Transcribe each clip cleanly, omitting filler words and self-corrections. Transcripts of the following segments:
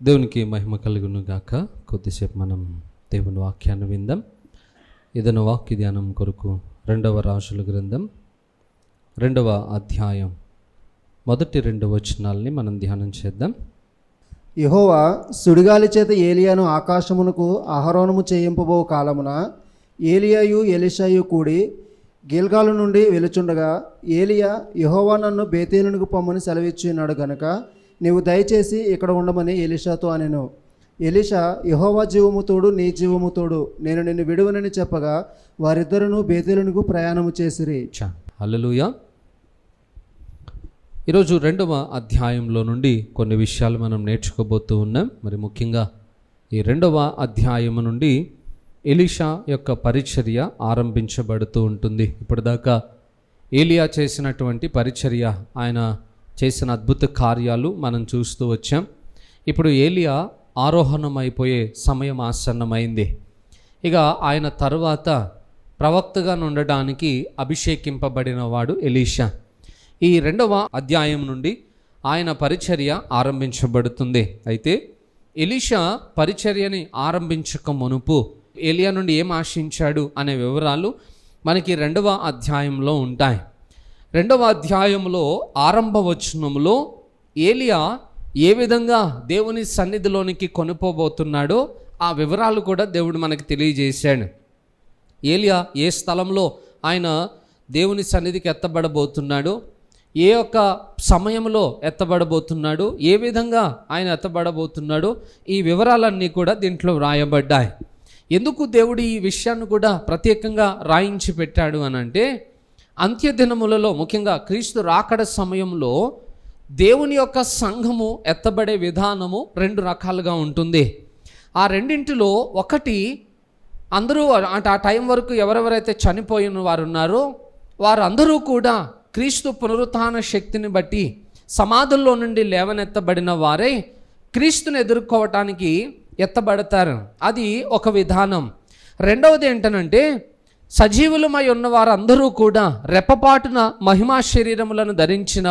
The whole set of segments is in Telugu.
దేవునికి మహిమ కలుగును గాక. కొద్దిసేపు మనం దేవుని వాక్యాన్ని విందాం. ఏదైనా వాక్య ధ్యానం కొరకు 2వ రాజుల గ్రంథం 2వ అధ్యాయం మొదటి 2 వచనాలని మనం ధ్యానం చేద్దాం. యెహోవా సుడిగాలి చేత ఏలియాను ఆకాశమునకు ఆరోహణము చేయింపబో కాలమున ఏలియాయు ఎలీషాయు కూడి గిల్గాలు నుండి వెలుచుండగా ఏలియా, యెహోవా నన్ను బేతేలునకు పొమ్మని సెలవిచ్చున్నాడు గనుక నీవు దయచేసి ఇక్కడ ఉండమని ఎలీషాతో అనెను. ఎలీషా, యెహోవా జీవము తోడు, నీ జీవము తోడు, నేను నిన్ను విడువనని చెప్పగా వారిద్దరును బేతేలునకు ప్రయాణము చేసిరి. హల్లెలూయా. ఈరోజు 2వ అధ్యాయంలో నుండి కొన్ని విషయాలు మనం నేర్చుకోబోతూ ఉన్నాం. మరి ముఖ్యంగా ఈ 2వ అధ్యాయం నుండి ఎలీషా యొక్క పరిచర్య ఆరంభించబడుతూ ఉంటుంది. ఇప్పటిదాకా ఏలియా చేసినటువంటి పరిచర్య, ఆయన చేసిన అద్భుత కార్యాలు మనం చూస్తూ వచ్చాం. ఇప్పుడు ఏలియా ఆరోహణం అయిపోయే సమయం ఆసన్నమైంది. ఇక ఆయన తరువాత ప్రవక్తగా ఉండడానికి అభిషేకింపబడిన వాడు ఎలీషా. ఈ 2వ అధ్యాయం నుండి ఆయన పరిచర్య ఆరంభించబడుతుంది. అయితే ఎలీషా పరిచర్యని ఆరంభించక మునుపు ఏలియా నుండి ఏం ఆశించాడు అనే వివరాలు మనకి 2వ అధ్యాయంలో ఉంటాయి. 2వ అధ్యాయంలో ఆరంభ వచనంలో ఏలియా ఏ విధంగా దేవుని సన్నిధిలోనికి కొనిపోబోతున్నాడో ఆ వివరాలు కూడా దేవుడు మనకి తెలియజేశాడు. ఏలియా ఏ స్థలంలో ఆయన దేవుని సన్నిధికి ఎత్తబడబోతున్నాడు, ఏ యొక్క సమయంలో ఎత్తబడబోతున్నాడు, ఏ విధంగా ఆయన ఎత్తబడబోతున్నాడో ఈ వివరాలన్నీ కూడా దీంట్లో వ్రాయబడ్డాయి. ఎందుకు దేవుడు ఈ విషయాన్ని కూడా ప్రత్యేకంగా రాయించి పెట్టాడు అనంటే, అంత్యదినములలో ముఖ్యంగా క్రీస్తు రాకడ సమయంలో దేవుని యొక్క సంఘము ఎత్తబడే విధానము 2 రకాలుగా ఉంటుంది. ఆ రెండింటిలో ఒకటి, అందరూ ఆ టైం వరకు ఎవరెవరైతే చనిపోయిన వారు ఉన్నారో వారందరూ కూడా క్రీస్తు పునరుత్థాన శక్తిని బట్టి సమాధుల్లో నుండి లేవనెత్తబడిన వారే క్రీస్తుని ఎదుర్కోవటానికి ఎత్తబడతారు. అది ఒక విధానం. రెండవది ఏంటనంటే, సజీవులమై ఉన్న వారందరూ కూడా రెప్పపాటున మహిమా శరీరములను ధరించిన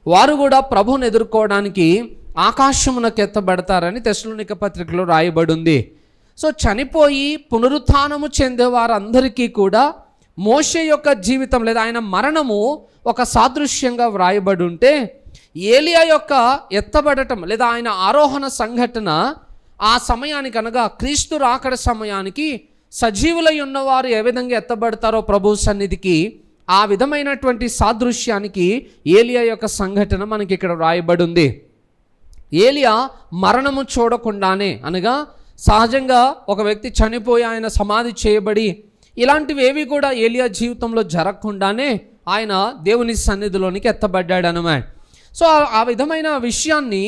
వారు కూడా ప్రభువుని ఎదుర్కోవడానికి ఆకాశమునకు ఎత్తబడతారని తెస్సలోనిక పత్రికలో రాయబడింది. సో చనిపోయి పునరుత్థానము చెందే వారందరికీ కూడా మోషే యొక్క జీవితం లేదా ఆయన మరణము ఒక సాదృశ్యంగా వ్రాయబడి ఉంటే, ఏలియా యొక్క ఎత్తబడటం లేదా ఆయన ఆరోహణ సంఘటన ఆ సమయానికి అనగా క్రీస్తు రాకడ సమయానికి సజీవులై ఉన్నవారు ఏ విధంగా ఎత్తబడతారో ప్రభు సన్నిధికి, ఆ విధమైనటువంటి సాదృశ్యానికి ఏలియా యొక్క సంఘటన మనకి ఇక్కడ వ్రాయబడి ఉంది. ఏలియా మరణము చూడకుండానే, అనగా సహజంగా ఒక వ్యక్తి చనిపోయి ఆయన సమాధి చేయబడి ఇలాంటివి ఏవి కూడా ఏలియా జీవితంలో జరగకుండానే ఆయన దేవుని సన్నిధిలోనికి ఎత్తబడ్డాడు అన్నమాట. సో ఆ విధమైన విషయాన్ని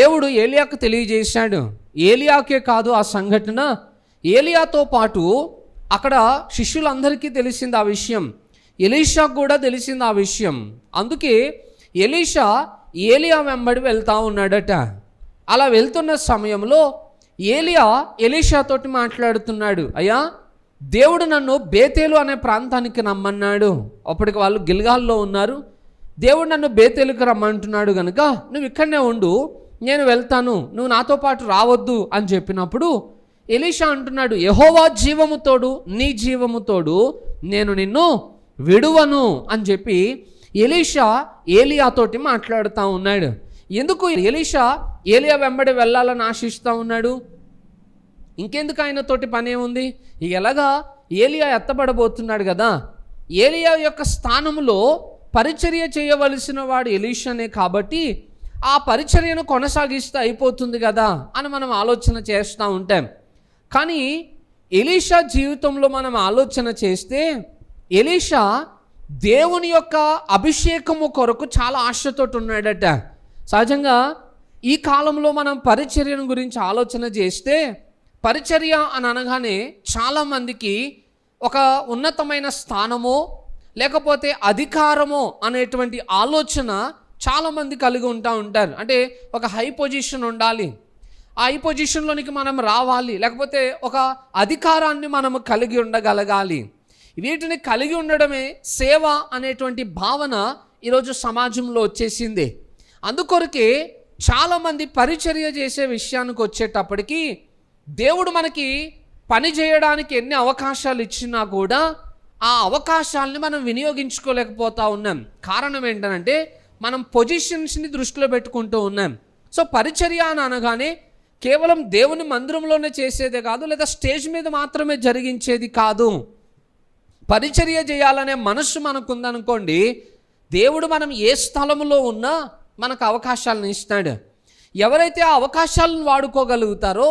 దేవుడు ఏలియాకు తెలియజేశాడు. ఏలియాకే కాదు ఆ సంఘటన, ఏలియాతో పాటు అక్కడ శిష్యులందరికీ తెలిసింది ఆ విషయం, ఎలీషాకు కూడా తెలిసింది ఆ విషయం. అందుకే ఎలీషా ఏలియా వెంబడి వెళ్తూ ఉన్నాడట. అలా వెళ్తున్న సమయంలో ఏలియా ఎలీషాతోటి మాట్లాడుతున్నాడు, అయ్యా దేవుడు నన్ను బేతేలు అనే ప్రాంతానికి రమ్మన్నాడు. అప్పటికి వాళ్ళు గిల్గాల్లో ఉన్నారు. దేవుడు నన్ను బేతేలుకి రమ్మంటున్నాడు కనుక నువ్వు ఇక్కడనే ఉండు, నేను వెళ్తాను, నువ్వు నాతో పాటు రావద్దు అని చెప్పినప్పుడు ఎలీషా అంటున్నాడు, యెహోవా జీవము తోడు, నీ జీవము తోడు, నేను నిన్ను విడువను అని చెప్పి ఎలీషా ఏలియాతోటి మాట్లాడుతూ ఉన్నాడు. ఎందుకు ఎలీషా ఏలియా వెంబడి వెళ్ళాలని ఆశిస్తూ ఉన్నాడు? ఇంకెందుకు ఆయనతోటి పనే ఉంది? ఎలాగా ఏలియా ఎత్తబడబోతున్నాడు కదా, ఏలియా యొక్క స్థానంలో పరిచర్య చేయవలసిన వాడు ఎలీషానే కాబట్టి ఆ పరిచర్యను కొనసాగిస్తే అయిపోతుంది కదా అని మనం ఆలోచన చేస్తూ ఉంటాం. కానీ ఎలీషా జీవితంలో మనం ఆలోచన చేస్తే, ఎలీషా దేవుని యొక్క అభిషేకము కొరకు చాలా ఆశతోటి ఉన్నాడట. సహజంగా ఈ కాలంలో మనం పరిచర్యను గురించి ఆలోచన చేస్తే, పరిచర్య అని అనగానే చాలామందికి ఒక ఉన్నతమైన స్థానమో లేకపోతే అధికారమో అనేటువంటి ఆలోచన చాలామంది కలిగి ఉంటారు. అంటే ఒక హై పొజిషన్ ఉండాలి, ఆ హై పొజిషన్లోనికి మనం రావాలి, లేకపోతే ఒక అధికారాన్ని మనం కలిగి ఉండగలగాలి. వీటిని కలిగి ఉండడమే సేవ అనేటువంటి భావన ఈరోజు సమాజంలో వచ్చేసింది. అందుకొరకే చాలామంది పరిచర్య చేసే విషయానికి వచ్చేటప్పటికి దేవుడు మనకి పని చేయడానికి ఎన్ని అవకాశాలు ఇచ్చినా కూడా ఆ అవకాశాలని మనం వినియోగించుకోలేకపోతా ఉన్నాం. కారణం ఏంటంటే మనం పొజిషన్స్ని దృష్టిలో పెట్టుకుంటూ ఉన్నాం. సో పరిచర్య అని అనగానే కేవలం దేవుని మందిరంలోనే చేసేదే కాదు, లేదా స్టేజ్ మీద మాత్రమే జరిగించేది కాదు. పరిచర్య చేయాలనే మనస్సు మనకుందనుకోండి, దేవుడు మనం ఏ స్థలంలో ఉన్నా మనకు అవకాశాలను ఇస్తాడు. ఎవరైతే ఆ అవకాశాలను వాడుకోగలుగుతారో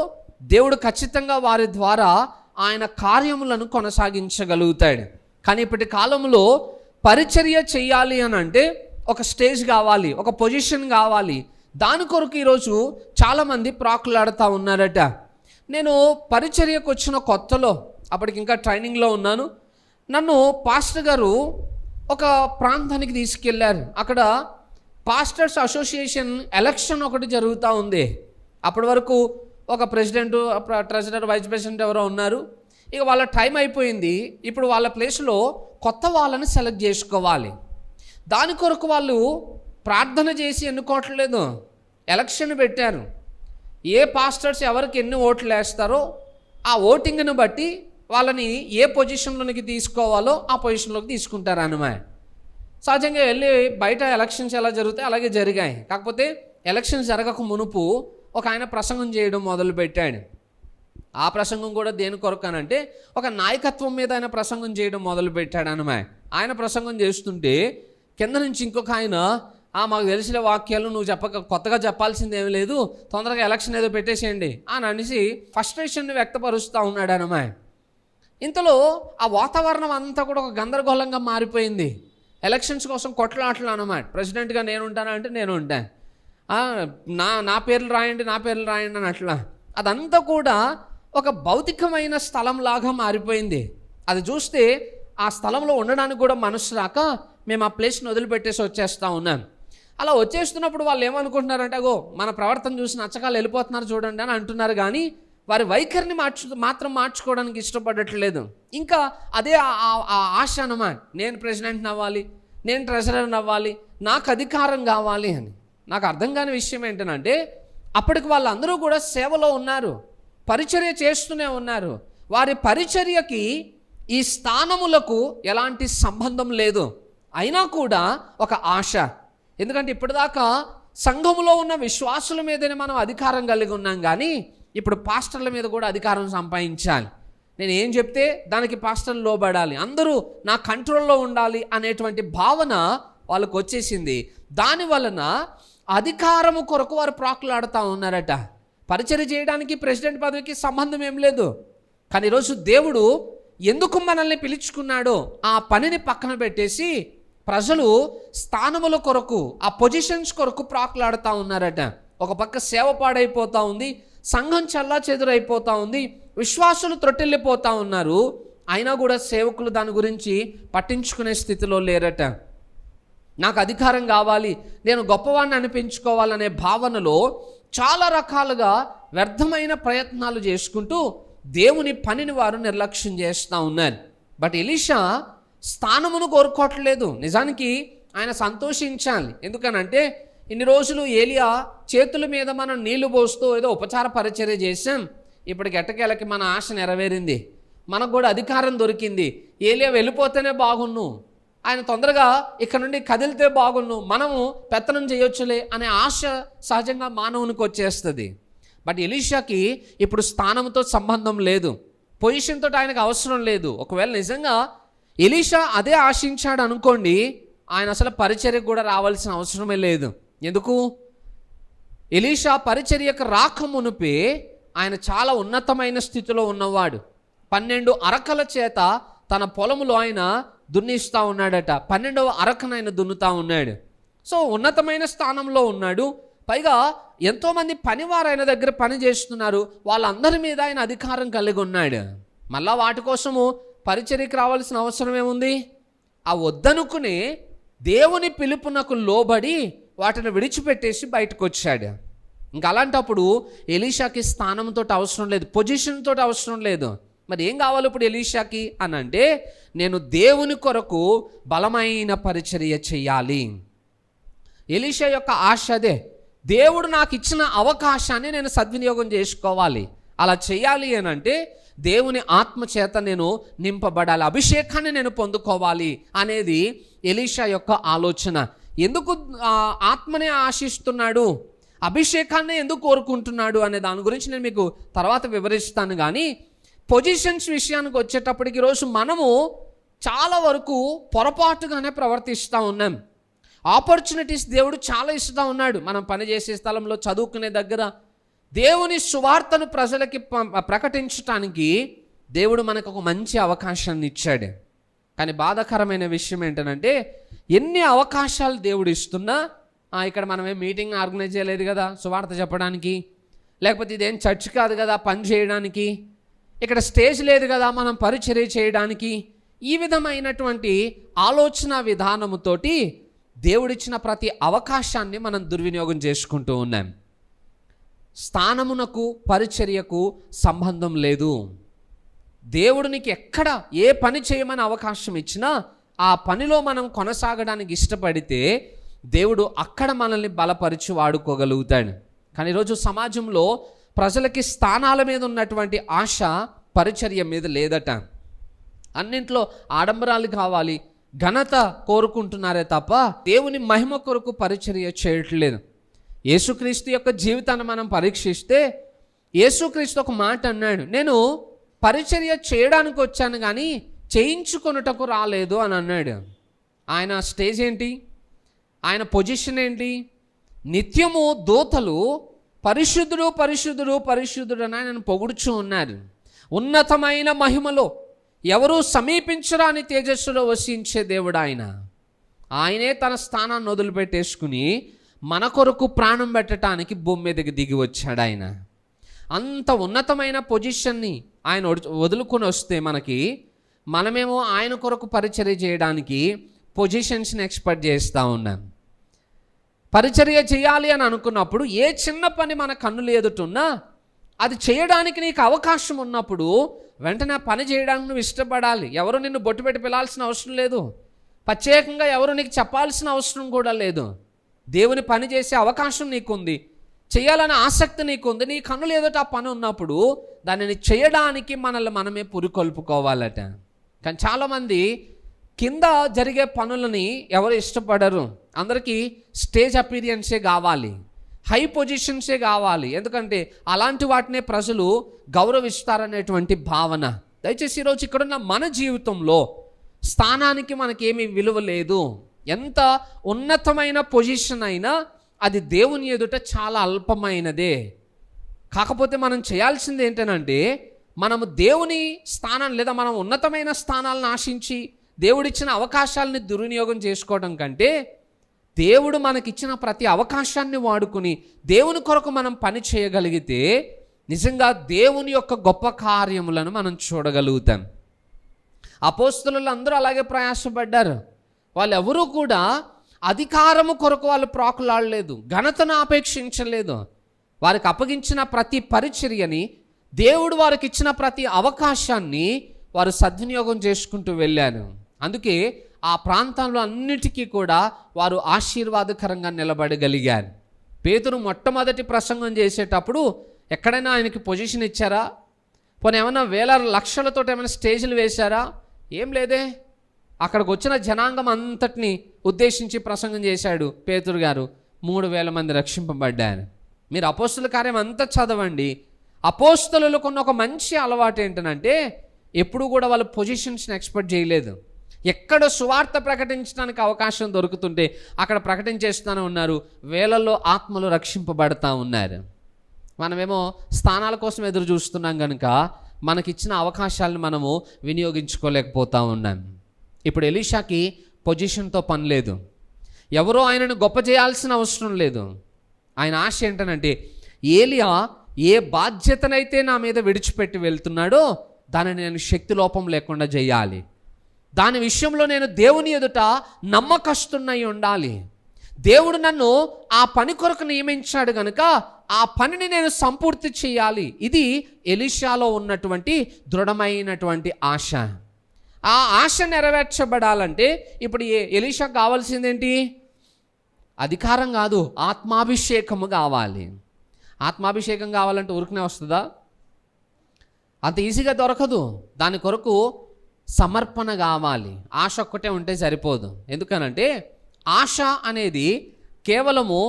దేవుడు ఖచ్చితంగా వారి ద్వారా ఆయన కార్యములను కొనసాగించగలుగుతాడు. కానీ ఇప్పటి కాలంలో పరిచర్య చేయాలి అని అంటే ఒక స్టేజ్ కావాలి, ఒక పొజిషన్ కావాలి. దాని కొరకు ఈరోజు చాలామంది ప్రాకులాడుతూ ఉన్నారట. నేను పరిచర్యకు వచ్చిన కొత్తలో, అప్పటికి ఇంకా ట్రైనింగ్లో ఉన్నాను, నన్ను పాస్టర్ గారు ఒక ప్రాంతానికి తీసుకెళ్లారు. అక్కడ పాస్టర్స్ అసోసియేషన్ ఎలక్షన్ ఒకటి జరుగుతూ ఉంది. అప్పటి వరకు ఒక ప్రెసిడెంట్, ట్రెజరర్, వైస్ ప్రెసిడెంట్ ఎవరో ఉన్నారు. ఇక వాళ్ళ టైం అయిపోయింది. ఇప్పుడు వాళ్ళ ప్లేస్లో కొత్త వాళ్ళని సెలెక్ట్ చేసుకోవాలి. దాని కొరకు వాళ్ళు ప్రార్థన చేసి ఎన్నుకోవట్లేదు, ఎలక్షన్ పెట్టారు. ఏ పాస్టర్స్ ఎవరికి ఎన్ని ఓట్లు వేస్తారో ఆ ఓటింగ్ను బట్టి వాళ్ళని ఏ పొజిషన్లోనికి తీసుకోవాలో ఆ పొజిషన్లోకి తీసుకుంటారు అన్నమాట. సహజంగా వెళ్ళి బయట ఎలక్షన్స్ ఎలా జరుగుతాయి అలాగే జరిగాయి. కాకపోతే ఎలక్షన్స్ జరగక మునుపు ఒక ఆయన ప్రసంగం చేయడం మొదలుపెట్టాడు. ఆ ప్రసంగం కూడా దేని కొరకు అనంటే ఒక నాయకత్వం మీద ఆయన ప్రసంగం చేయడం మొదలుపెట్టాడు అన్నమాట. ఆయన ప్రసంగం చేస్తుంటే కింద నుంచి ఇంకొక ఆయన, మాకు తెలిసిన వాక్యాలు నువ్వు కొత్తగా చెప్పాల్సింది ఏమీ లేదు, తొందరగా ఎలక్షన్ ఏదో పెట్టేసేయండి అని అనేసి ఫ్రస్ట్రేషన్ని వ్యక్తపరుస్తూ ఉన్నాడు అన్నమాట. ఇంతలో ఆ వాతావరణం అంతా కూడా ఒక గందరగోళంగా మారిపోయింది. ఎలక్షన్స్ కోసం కొట్లాటలు అన్నమాట. ప్రెసిడెంట్గా నేను ఉంటానా అంటే నేను ఉంటాను, నా పేర్లు రాయండి అని అట్లా. అదంతా కూడా ఒక భౌతికమైన స్థలంలాగా మారిపోయింది. అది చూస్తే ఆ స్థలంలో ఉండడానికి కూడా మనసు రాక మేము ఆ ప్లేస్ని వదిలిపెట్టేసి వచ్చేస్తూ ఉన్నాం. అలా వచ్చేస్తున్నప్పుడు వాళ్ళు ఏమనుకుంటున్నారంటే, మన ప్రవర్తన చూసి నచ్చకాలు వెళ్ళిపోతున్నారు చూడండి అని అంటున్నారు. కానీ వారి వైఖరిని మాత్రం మార్చుకోవడానికి ఇష్టపడట్లేదు. ఇంకా అదే ఆ ఆశ అన్నమాట, నేను ప్రెసిడెంట్ని అవ్వాలి, నేను ట్రెజరర్ని అవ్వాలి, నాకు అధికారం కావాలి అని. నాకు అర్థం కాని విషయం ఏంటంటే అప్పటికి వాళ్ళందరూ కూడా సేవలో ఉన్నారు, పరిచర్య చేస్తూనే ఉన్నారు. వారి పరిచర్యకి ఈ స్థానములకు ఎలాంటి సంబంధం లేదు. అయినా కూడా ఒక ఆశ. ఎందుకంటే ఇప్పటిదాకా సంఘములో ఉన్న విశ్వాసుల మీదనే మనం అధికారం కలిగి ఉన్నాం, కానీ ఇప్పుడు పాస్టర్ల మీద కూడా అధికారం సంపాదించాలి. నేను ఏం చెప్తే దానికి పాస్టర్లు లోబడాలి, అందరూ నా కంట్రోల్లో ఉండాలి అనేటువంటి భావన వాళ్ళకు వచ్చేసింది. దాని వలన అధికారము కొరకు వారు ప్రాకులాడుతూ ఉన్నారట. పరిచర్య చేయడానికి ప్రెసిడెంట్ పదవికి సంబంధం ఏం లేదు. కానీ ఈరోజు దేవుడు ఎందుకు మనల్ని పిలుచుకున్నాడో ఆ పనిని పక్కన పెట్టేసి ప్రజలు స్థానముల కొరకు, ఆ పొజిషన్స్ కొరకు ప్రాకులాడుతూ ఉన్నారట. ఒక పక్క సేవ పాడైపోతూ ఉంది, సంఘం చల్లా చెదురైపోతూ ఉంది, విశ్వాసులు త్రొట్టెళ్ళిపోతూ ఉన్నారు. అయినా కూడా సేవకులు దాని గురించి పట్టించుకునే స్థితిలో లేరట. నాకు అధికారం కావాలి, నేను గొప్పవాడిని అనిపించుకోవాలనే భావనలో చాలా రకాలుగా వ్యర్థమైన ప్రయత్నాలు చేసుకుంటూ దేవుని పనిని వారు నిర్లక్ష్యం చేస్తూ ఉన్నారు. బట్ ఎలీషా స్థానమును కోరుకోవట్లేదు. నిజానికి ఆయన సంతోషించాలి. ఎందుకనంటే ఇన్ని రోజులు ఏలియా చేతుల మీద మనం నీళ్లు పోస్తూ ఏదో ఉపచార పరిచర్య చేశాం, ఇప్పటికి ఎట్టకేలకి మన ఆశ నెరవేరింది, మనకు కూడా అధికారం దొరికింది, ఏలియా వెళ్ళిపోతేనే బాగున్ను, ఆయన తొందరగా ఇక్కడ నుండి కదిలితే బాగున్ను, మనము పెత్తనం చేయొచ్చులే అనే ఆశ సహజంగా మానవునికి వచ్చేస్తుంది. బట్ ఎలీషాకి ఇప్పుడు స్థానంతో సంబంధం లేదు, పొజిషన్తో ఆయనకు అవసరం లేదు. ఒకవేళ నిజంగా ఎలీషా అదే ఆశించాడు అనుకోండి, ఆయన అసలు పరిచర్యకు కూడా రావాల్సిన అవసరమే లేదు. ఎందుకు? ఎలీషా పరిచర్యకు రాకమునుపే ఆయన చాలా ఉన్నతమైన స్థితిలో ఉన్నవాడు. 12 అరకల చేత తన పొలములో ఆయన దున్నిస్తూ ఉన్నాడట. 12వ అరకను ఆయన దున్నుతూ ఉన్నాడు. సో ఉన్నతమైన స్థానంలో ఉన్నాడు. పైగా ఎంతోమంది పనివారు ఆయన దగ్గర పని చేస్తున్నారు, వాళ్ళందరి మీద ఆయన అధికారం కలిగి ఉన్నాడు. మళ్ళా వాటి కోసము పరిచర్యకు రావాల్సిన అవసరం ఏముంది? ఆ వద్దనుకునే దేవుని పిలుపునకు లోబడి వాటిని విడిచిపెట్టేసి బయటకు వచ్చాడు. ఇంకా అలాంటప్పుడు ఎలీషాకి స్థానంతో అవసరం లేదు, పొజిషన్తో అవసరం లేదు. మరి ఏం కావాలి ఇప్పుడు ఎలీషాకి అని అంటే, నేను దేవుని కొరకు బలమైన పరిచర్య చేయాలి. ఎలీషా యొక్క ఆశ అదే. దేవుడు నాకు ఇచ్చిన అవకాశాన్ని నేను సద్వినియోగం చేసుకోవాలి. అలా చేయాలి అని అంటే దేవుని ఆత్మ చేత నేను నింపబడాలి, అభిషేకాన్ని నేను పొందుకోవాలి అనేది ఎలీషా యొక్క ఆలోచన. ఎందుకు ఆత్మనే ఆశిస్తున్నాడు, అభిషేకాన్ని ఎందుకు కోరుకుంటున్నాడు అనే దాని గురించి నేను మీకు తర్వాత వివరిస్తాను. కానీ పొజిషన్స్ విషయానికి వచ్చేటప్పటికి ఈరోజు మనము చాలా వరకు పొరపాటుగానే ప్రవర్తిస్తూ ఉన్నాం. ఆపర్చునిటీస్ దేవుడు చాలా ఇస్తూ ఉన్నాడు. మనం పనిచేసే స్థలంలో, చదువుకునే దగ్గర దేవుని సువార్తను ప్రజలకి ప్రకటించటానికి దేవుడు మనకు ఒక మంచి అవకాశాన్ని ఇచ్చాడు. కానీ బాధాకరమైన విషయం ఏంటంటే ఎన్ని అవకాశాలు దేవుడు ఇస్తున్నా ఇక్కడ మనమే మీటింగ్ ఆర్గనైజ్ చేయలేదు కదా సువార్త చెప్పడానికి, లేకపోతే ఇదేం చర్చ్ కాదు కదా పని చేయడానికి, ఇక్కడ స్టేజ్ లేదు కదా మనం పరిచర్య చేయడానికి, ఈ విధమైనటువంటి ఆలోచన విధానముతోటి దేవుడిచ్చిన ప్రతి అవకాశాన్ని మనం దుర్వినియోగం చేసుకుంటూ ఉన్నాం. స్థానమునకు పరిచర్యకు సంబంధం లేదు. దేవుడు నీకు ఎక్కడ ఏ పని చేయమని అవకాశం ఇచ్చినా ఆ పనిలో మనం కొనసాగడానికి ఇష్టపడితే దేవుడు అక్కడ మనల్ని బలపరిచి వాడుకోగలుగుతాడు. కానీ ఈరోజు సమాజంలో ప్రజలకి స్థానాల మీద ఉన్నటువంటి ఆశ పరిచర్య మీద లేదట. అన్నింట్లో ఆడంబరాలు కావాలి, ఘనత కోరుకుంటున్నారే తప్ప దేవుని మహిమ కొరకు పరిచర్య చేయట్లేదు. యేసుక్రీస్తు యొక్క జీవితాన్ని మనం పరీక్షిస్తే యేసుక్రీస్తు ఒక మాట అన్నాడు, నేను పరిచర్య చేయడానికి వచ్చాను కానీ చేయించుకొనుటకు రాలేదు అని అన్నాడు. ఆయన స్టేజ్ ఏంటి, ఆయన పొజిషన్ ఏంటి? నిత్యము దూతలు పరిశుద్ధుడు పరిశుద్ధుడు పరిశుద్ధుడు అని ఆయనను పొగుడుచూ ఉన్నారు. ఉన్నతమైన మహిమలో ఎవరూ సమీపించరాని తేజస్సులో వసించే దేవుడు ఆయన. ఆయనే తన స్థానాన్ని వదిలిపెట్టేసుకుని మన కొరకు ప్రాణం పెట్టడానికి భూమి మీదకి దిగి వచ్చాడు. ఆయన అంత ఉన్నతమైన పొజిషన్ని ఆయన వదులుకొని వస్తే మనమేమో ఆయన కొరకు పరిచర్య చేయడానికి పొజిషన్స్ని ఎక్స్పెక్ట్ చేస్తూ ఉన్నాం. పరిచర్య చేయాలి అని అనుకున్నప్పుడు ఏ చిన్న పని మన కన్నులు ఎదుటున్నా అది చేయడానికి నీకు అవకాశం ఉన్నప్పుడు వెంటనే పని చేయడానికి నువ్వు ఇష్టపడాలి. ఎవరు నిన్ను బొట్టు పెట్టి పిలాల్సిన అవసరం లేదు, ప్రత్యేకంగా ఎవరు నీకు చెప్పాల్సిన అవసరం కూడా లేదు. దేవుని పని చేసే అవకాశం నీకుంది, చేయాలనే ఆసక్తి నీకుంది, నీ కన్నులు ఎదుట ఆ పని ఉన్నప్పుడు దానిని చేయడానికి మనల్ని మనమే పురికొల్పుకోవాలట. కానీ చాలామంది కింద జరిగే పనులని ఎవరు ఇష్టపడరు. అందరికీ స్టేజ్ అపీరియన్సే కావాలి, హై పొజిషన్సే కావాలి. ఎందుకంటే అలాంటి వాటినే ప్రజలు గౌరవిస్తారనేటువంటి భావన. దయచేసి ఈరోజు ఇక్కడున్న మన జీవితంలో స్థానానికి మనకేమీ విలువ లేదు. ఎంత ఉన్నతమైన పొజిషన్ అయినా అది దేవుని ఎదుట చాలా అల్పమైనదే. కాకపోతే మనం చేయాల్సింది ఏంటంటే మనము దేవుని స్థానాన్ని లేదా మనం ఉన్నతమైన స్థానాలను ఆశించి దేవుడిచ్చిన అవకాశాలని దుర్వినియోగం చేసుకోవడం కంటే దేవుడు మనకిచ్చిన ప్రతి అవకాశాన్ని వాడుకుని దేవుని కొరకు మనం పని చేయగలిగితే నిజంగా దేవుని యొక్క గొప్ప కార్యములను మనం చూడగలుగుతాం. అపోస్తలులు అందరూ అలాగే ప్రయాసపడ్డారు. వాళ్ళు ఎవరూ కూడా అధికారము కొరకు వాళ్ళు ప్రాకులాడలేదు, ఘనతను ఆపేక్షించలేదు. వారికి అప్పగించిన ప్రతి పరిచర్యని, దేవుడు వారికి ఇచ్చిన ప్రతి అవకాశాన్ని వారు సద్వినియోగం చేసుకుంటూ వెళ్ళారు. అందుకే ఆ ప్రాంతంలో అన్నిటికీ కూడా వారు ఆశీర్వాదకరంగా నిలబడగలిగారు. పేతురు మొట్టమొదటి ప్రసంగం చేసేటప్పుడు ఎక్కడైనా ఆయనకి పొజిషన్ ఇచ్చారా? పోనీ ఏమైనా వేల లక్షలతో ఏమైనా స్టేజ్లు వేశారా? ఏం లేదే. అక్కడికి వచ్చిన జనాంగం అంతటిని ఉద్దేశించి ప్రసంగం చేశాడు పేతురు గారు. 3,000 మంది రక్షింపబడ్డారు. మీరు అపోస్తుల కార్యం అంతా చదవండి. అపోస్తలులకు ఉన్న ఒక మంచి అలవాటు ఏంటంటే ఎప్పుడు కూడా వాళ్ళు పొజిషన్స్ని ఎక్స్పెక్ట్ చేయలేదు. ఎక్కడ సువార్త ప్రకటించడానికి అవకాశం దొరుకుతుంటే అక్కడ ప్రకటించేస్తూనే ఉన్నారు. వేలల్లో ఆత్మలు రక్షింపబడతా ఉన్నారు. మనమేమో స్థానాల కోసం ఎదురు చూస్తున్నాం కనుక మనకిచ్చిన అవకాశాలను మనము వినియోగించుకోలేకపోతూ ఉన్నాం. ఇప్పుడు ఎలీషాకి పొజిషన్తో పని లేదు, ఎవరో ఆయనను గొప్ప చేయాల్సిన అవసరం లేదు. ఆయన ఆశ ఏంటనంటే ఏలియా ఏ బాధ్యతనైతే నా మీద విడిచిపెట్టి వెళ్తున్నాడో దానిని నేను శక్తి లోపం లేకుండా చేయాలి. దాని విషయంలో నేను దేవుని ఎదుట నమ్మకస్తున్నై ఉండాలి. దేవుడు నన్ను ఆ పని కొరకు నియమించాడు కనుక ఆ పనిని నేను సంపూర్తి చేయాలి. ఇది ఎలీషాలో ఉన్నటువంటి దృఢమైనటువంటి ఆశ. ఆ ఆశ నెరవేర్చబడాలంటే ఇప్పుడు ఎలీషా కావాల్సిందేంటి? అధికారం కాదు, ఆత్మాభిషేకము కావాలి. ఆత్మాభిషేకం కావాలంటే ఊరికనే వస్తుందా? అంత ఈజీగా దొరకదు. దాని కొరకు సమర్పణ కావాలి. ఆశ ఒక్కటే ఉంటే సరిపోదు. ఎందుకనంటే ఆశ అనేది కేవలము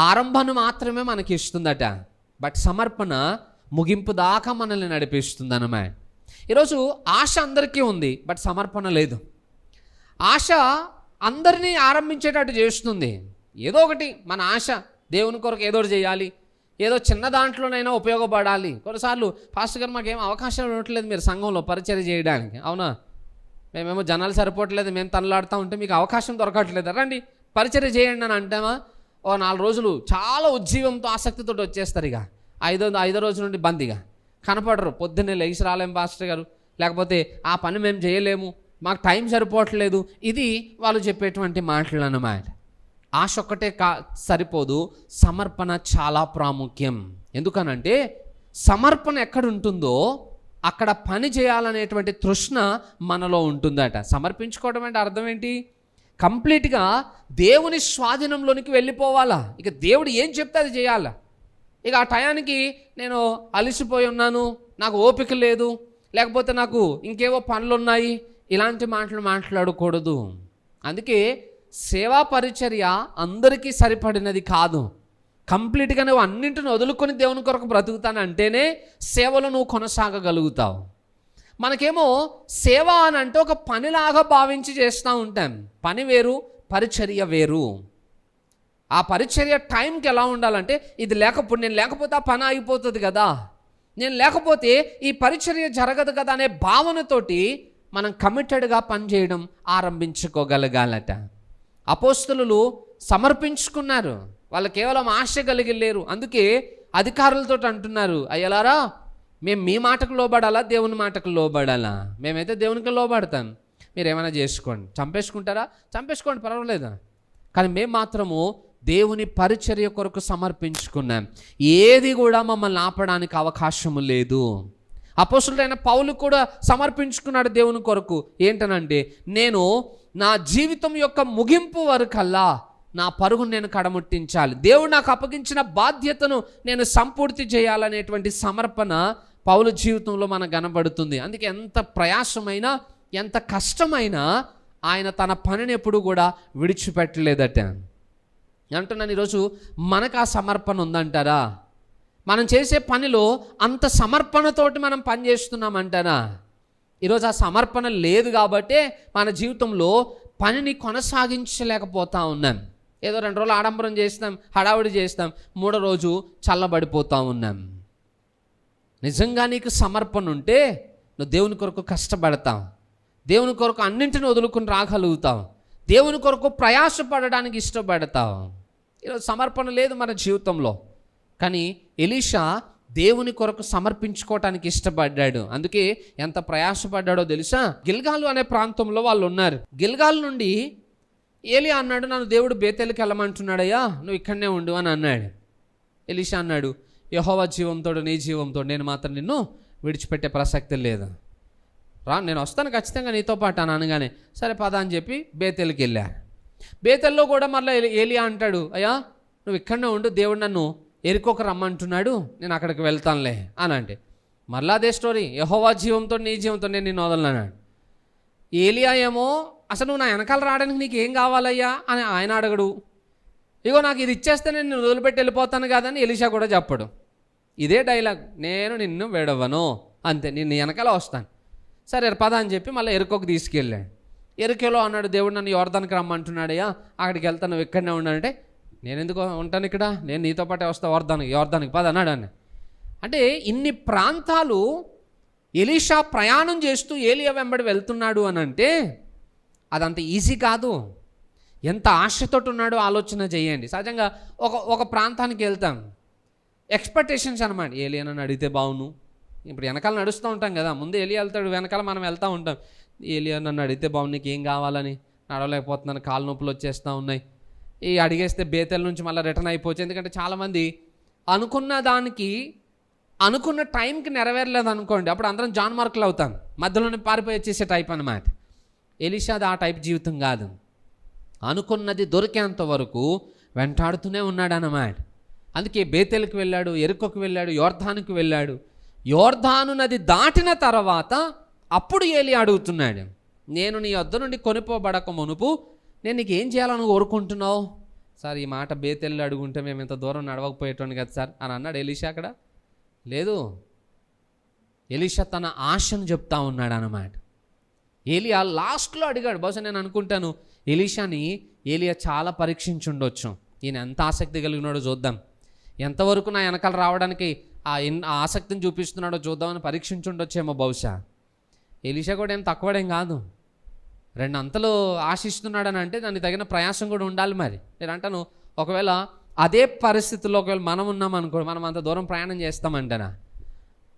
ఆరంభను మాత్రమే మనకి ఇస్తుందట, బట్ సమర్పణ ముగింపు దాకా మనల్ని నడిపిస్తుంది అన్నమాట. ఈరోజు ఆశ అందరికీ ఉంది, బట్ సమర్పణ లేదు. ఆశ అందరినీ ఆరంభించేటట్టు చేస్తుంది. ఏదో ఒకటి మన ఆశ, దేవుని కొరకు ఏదో ఒకటి చేయాలి, ఏదో చిన్న దాంట్లోనైనా ఉపయోగపడాలి. కొన్నిసార్లు పాస్టర్ గారు మాకేం అవకాశాలు ఉండట్లేదు మీరు సంఘంలో పరిచర్య చేయడానికి. అవునా, మేమేమో జనాలు సరిపోవట్లేదు, మేము తనలాడుతూ ఉంటే మీకు అవకాశం దొరకట్లేదు, రండి పరిచర్య చేయండి అని అంటామా? ఓ 4 రోజులు చాలా ఉజ్జీవంతో ఆసక్తితో వచ్చేస్తారు. ఇక ఐదో రోజు నుండి బందీగా కనపడరు. పొద్దున్నే లేచి రాలేం పాస్టర్ గారు, లేకపోతే ఆ పని మేము చేయలేము, మాకు టైం సరిపోవట్లేదు. ఇది వాళ్ళు చెప్పేటువంటి మాటలు అన్నమాట. ఆశ ఒక్కటే సరిపోదు, సమర్పణ చాలా ప్రాముఖ్యం. ఎందుకనంటే సమర్పణ ఎక్కడ ఉంటుందో అక్కడ పని చేయాలనేటువంటి తృష్ణ మనలో ఉంటుందట. సమర్పించుకోవడం అంటే అర్థం ఏంటి? కంప్లీట్గా దేవుని స్వాధీనంలోనికి వెళ్ళిపోవాలా. ఇక దేవుడు ఏం చెప్తే అది చేయాలా. ఇక ఆ టయానికి నేను అలసిపోయి ఉన్నాను, నాకు ఓపిక లేదు, లేకపోతే నాకు ఇంకేవో పనులు ఉన్నాయి, ఇలాంటి మాటలు మాట్లాడకూడదు. అందుకే సేవా పరిచర్య అందరికీ సరిపడినది కాదు. కంప్లీట్గా నువ్వు అన్నింటిని వదులుకొని దేవుని కొరకు బ్రతుకుతాను అంటేనే సేవలో నువ్వు కొనసాగగలుగుతావు. మనకేమో సేవ అని అంటే ఒక పనిలాగా భావించి చేస్తూ ఉంటాం. పని వేరు, పరిచర్య వేరు. ఆ పరిచర్య టైంకి ఎలా ఉండాలంటే ఇది నేను లేకపోతే ఆ పని అయిపోతుంది కదా, నేను లేకపోతే ఈ పరిచర్య జరగదు కదా అనే భావనతోటి మనం కమిటెడ్గా పనిచేయడం ఆరంభించుకోగలగాలట. అపోస్తలులు సమర్పించుకున్నారు, వాళ్ళు కేవలం ఆశ కలిగి లేరు. అందుకే అధికారులతో అంటున్నారు, అయ్యలారా మేము మీ మాటకు లోబడాలా, దేవుని మాటకు లోబడాలా? మేమైతే దేవునికి లోబడతాం, మీరు ఏమైనా చేసుకోండి. చంపేసుకుంటారా, చంపేసుకోండి, పర్వాలేదు. కానీ మేము మాత్రము దేవుని పరిచర్య కొరకు సమర్పించుకున్నాం. ఏది కూడా మమ్మల్ని ఆపడానికి అవకాశము లేదు. అపోస్తలుడైన పౌలు కూడా సమర్పించుకున్నాడు దేవుని కొరకు. ఏంటనంటే నేను నా జీవితం యొక్క ముగింపు వరకల్లా నా పరుగును నేను కడముట్టించాలి, దేవుడు నాకు అప్పగించిన బాధ్యతను నేను సంపూర్తి చేయాలనేటువంటి సమర్పణ పౌలు జీవితంలో మనకు కనబడుతుంది. అందుకే ఎంత ప్రయాసమైనా ఎంత కష్టమైనా ఆయన తన పనిని ఎప్పుడు కూడా విడిచిపెట్టలేదట. అంటున్నాను, ఈరోజు మనకు ఆ సమర్పణ ఉందంటారా? మనం చేసే పనిలో అంత సమర్పణతోటి మనం పని చేస్తున్నామంటారా? ఈరోజు ఆ సమర్పణ లేదు కాబట్టే మన జీవితంలో పనిని కొనసాగించలేకపోతా ఉన్నాం. ఏదో 2 రోజులు ఆడంబరం చేస్తాం, హడావుడి చేస్తాం, 3వ రోజు చల్లబడిపోతూ ఉన్నాం. నిజంగా నీకు సమర్పణ ఉంటే నువ్వు దేవుని కొరకు కష్టపడతావు, దేవుని కొరకు అన్నింటిని వదులుకుని రాగలుగుతావు, దేవుని కొరకు ప్రయాసపడడానికి ఇష్టపడతావు. ఈరోజు సమర్పణ లేదు మన జీవితంలో. కానీ ఎలీషా దేవుని కొరకు సమర్పించుకోవటానికి ఇష్టపడ్డాడు. అందుకే ఎంత ప్రయాసపడ్డాడో తెలుసా? గిల్గాలు అనే ప్రాంతంలో వాళ్ళు ఉన్నారు. గిల్గాల్ నుండి ఏలియా అన్నాడు, నన్ను దేవుడు బేతేలుకి వెళ్ళమంటున్నాడయ్యా, నువ్వు ఇక్కడనే ఉండు అని అన్నాడు. ఎలీషా అన్నాడు, యెహోవా జీవంతో నీ జీవంతో నేను మాత్రం నిన్ను విడిచిపెట్టే ప్రసక్తి లేదు, రా నేను వస్తాను ఖచ్చితంగా నీతో పాటు అని అనగానే సరే పద అని చెప్పి బేతేలుకి వెళ్ళా. బేతెల్లో కూడా మళ్ళీ ఏలియా అంటాడు, అయ్యా నువ్వు ఇక్కడనే ఉండు, దేవుడు నన్ను ఎరుకోక రమ్మంటున్నాడు, నేను అక్కడికి వెళ్తానులే అని అంటే మళ్ళా అదే స్టోరీ, యెహోవా జీవంతో నీ జీవంతో నేను నిన్ను వదలన్నాడు. ఏలియా ఏమో అసలు నువ్వు నా వెనకాల రావడానికి నీకు ఏం కావాలయ్యా అని ఆయన అడగడు. ఇగో నాకు ఇది ఇచ్చేస్తే నేను వదిలిపెట్టి వెళ్ళిపోతాను కాదని ఎలీషా కూడా చెప్పడు. ఇదే డైలాగ్, నేను నిన్ను విడవను, అంతే, నిన్ను వెనకాల వస్తాను. సరే పద అని చెప్పి మళ్ళీ ఎరుకోకు తీసుకెళ్ళాడు. ఎరుకలో అన్నాడు, దేవుడు నన్ను యోర్దానికి రమ్మంటున్నాడయ్యా, అక్కడికి వెళ్తాను, నువ్వు ఇక్కడనే ఉన్నానంటే నేను ఎందుకు ఉంటాను ఇక్కడ, నేను నీతో పాటే వస్తా యోర్దానికి పద అన్నాడు అని. అంటే ఇన్ని ప్రాంతాలు ఎలీషా ప్రయాణం చేస్తూ ఏలియా వెంబడి వెళ్తున్నాడు అని అంటే అదంత ఈజీ కాదు. ఎంత ఆశతోటి ఉన్నాడో ఆలోచన చేయండి. సహజంగా ఒక ప్రాంతానికి వెళ్తాం, ఎక్స్పెక్టేషన్స్ అనమాట, ఏలియా నన్ను అడిగితే బాగును. ఇప్పుడు వెనకాల నడుస్తూ ఉంటాం కదా, ముందు ఏలియా వెళ్తాడు, వెనకాల మనం వెళ్తూ ఉంటాం. ఏలియా నన్ను అడిగితే బాగుంది, నీకు ఏం కావాలని, నడవలేకపోతున్నాను, కాలు నొప్పులు వచ్చేస్తూ ఉన్నాయి, ఈ అడిగేస్తే బేతెల నుంచి మళ్ళీ రిటర్న్ అయిపోవచ్చు. ఎందుకంటే చాలామంది అనుకున్న దానికి అనుకున్న టైంకి నెరవేరలేదు అనుకోండి, అప్పుడు అందరం జాన్ మార్కులు అవుతాం, మధ్యలోనే పారిపోయి వచ్చేసే టైప్ అన్నమాట. ఎలీషాది ఆ టైప్ జీవితం కాదు. అనుకున్నది దొరికేంత వరకు వెంటాడుతూనే ఉన్నాడు అన్నమాట. అందుకే బేతేలుకు వెళ్ళాడు, ఎరుకోకు వెళ్ళాడు, యోర్ధానుకు వెళ్ళాడు. యోర్ధాను నది దాటిన తర్వాత అప్పుడు ఏలియా అడుగుతున్నాడు, నేను నీ వద్ద నుండి కొనిపోబడక మునుపు నేను నీకు ఏం చేయాలని కోరుకుంటున్నావు? సార్, ఈ మాట బేతేలు అడుగుంటే మేము ఇంత దూరం నడవకపోయేటోని కదా సార్ అని అన్నాడు ఎలీషా. అక్కడ లేదు, ఎలీషా తన ఆశను చెప్తా ఉన్నాడు అన్నమాట. ఏలియా లాస్ట్లో అడిగాడు. బహుశా నేను అనుకుంటాను ఎలీషాని ఏలియా చాలా పరీక్షించుండొచ్చు. ఈయన ఎంత ఆసక్తి కలిగినాడో చూద్దాం, ఎంతవరకు నా వెనకాల రావడానికి ఆ ఆసక్తిని చూపిస్తున్నాడో చూద్దామని పరీక్షించుండొచ్చేమో బహుశా. ఎలీషా కూడా ఏం తక్కువడేం కాదు, 2 అంతలు ఆశిస్తున్నాడని అంటే దానికి తగిన ప్రయాసం కూడా ఉండాలి. మరి నేను అంటాను, ఒకవేళ అదే పరిస్థితుల్లో ఒకవేళ మనం ఉన్నామనుకో, మనం అంత దూరం ప్రయాణం చేస్తామంటేనా,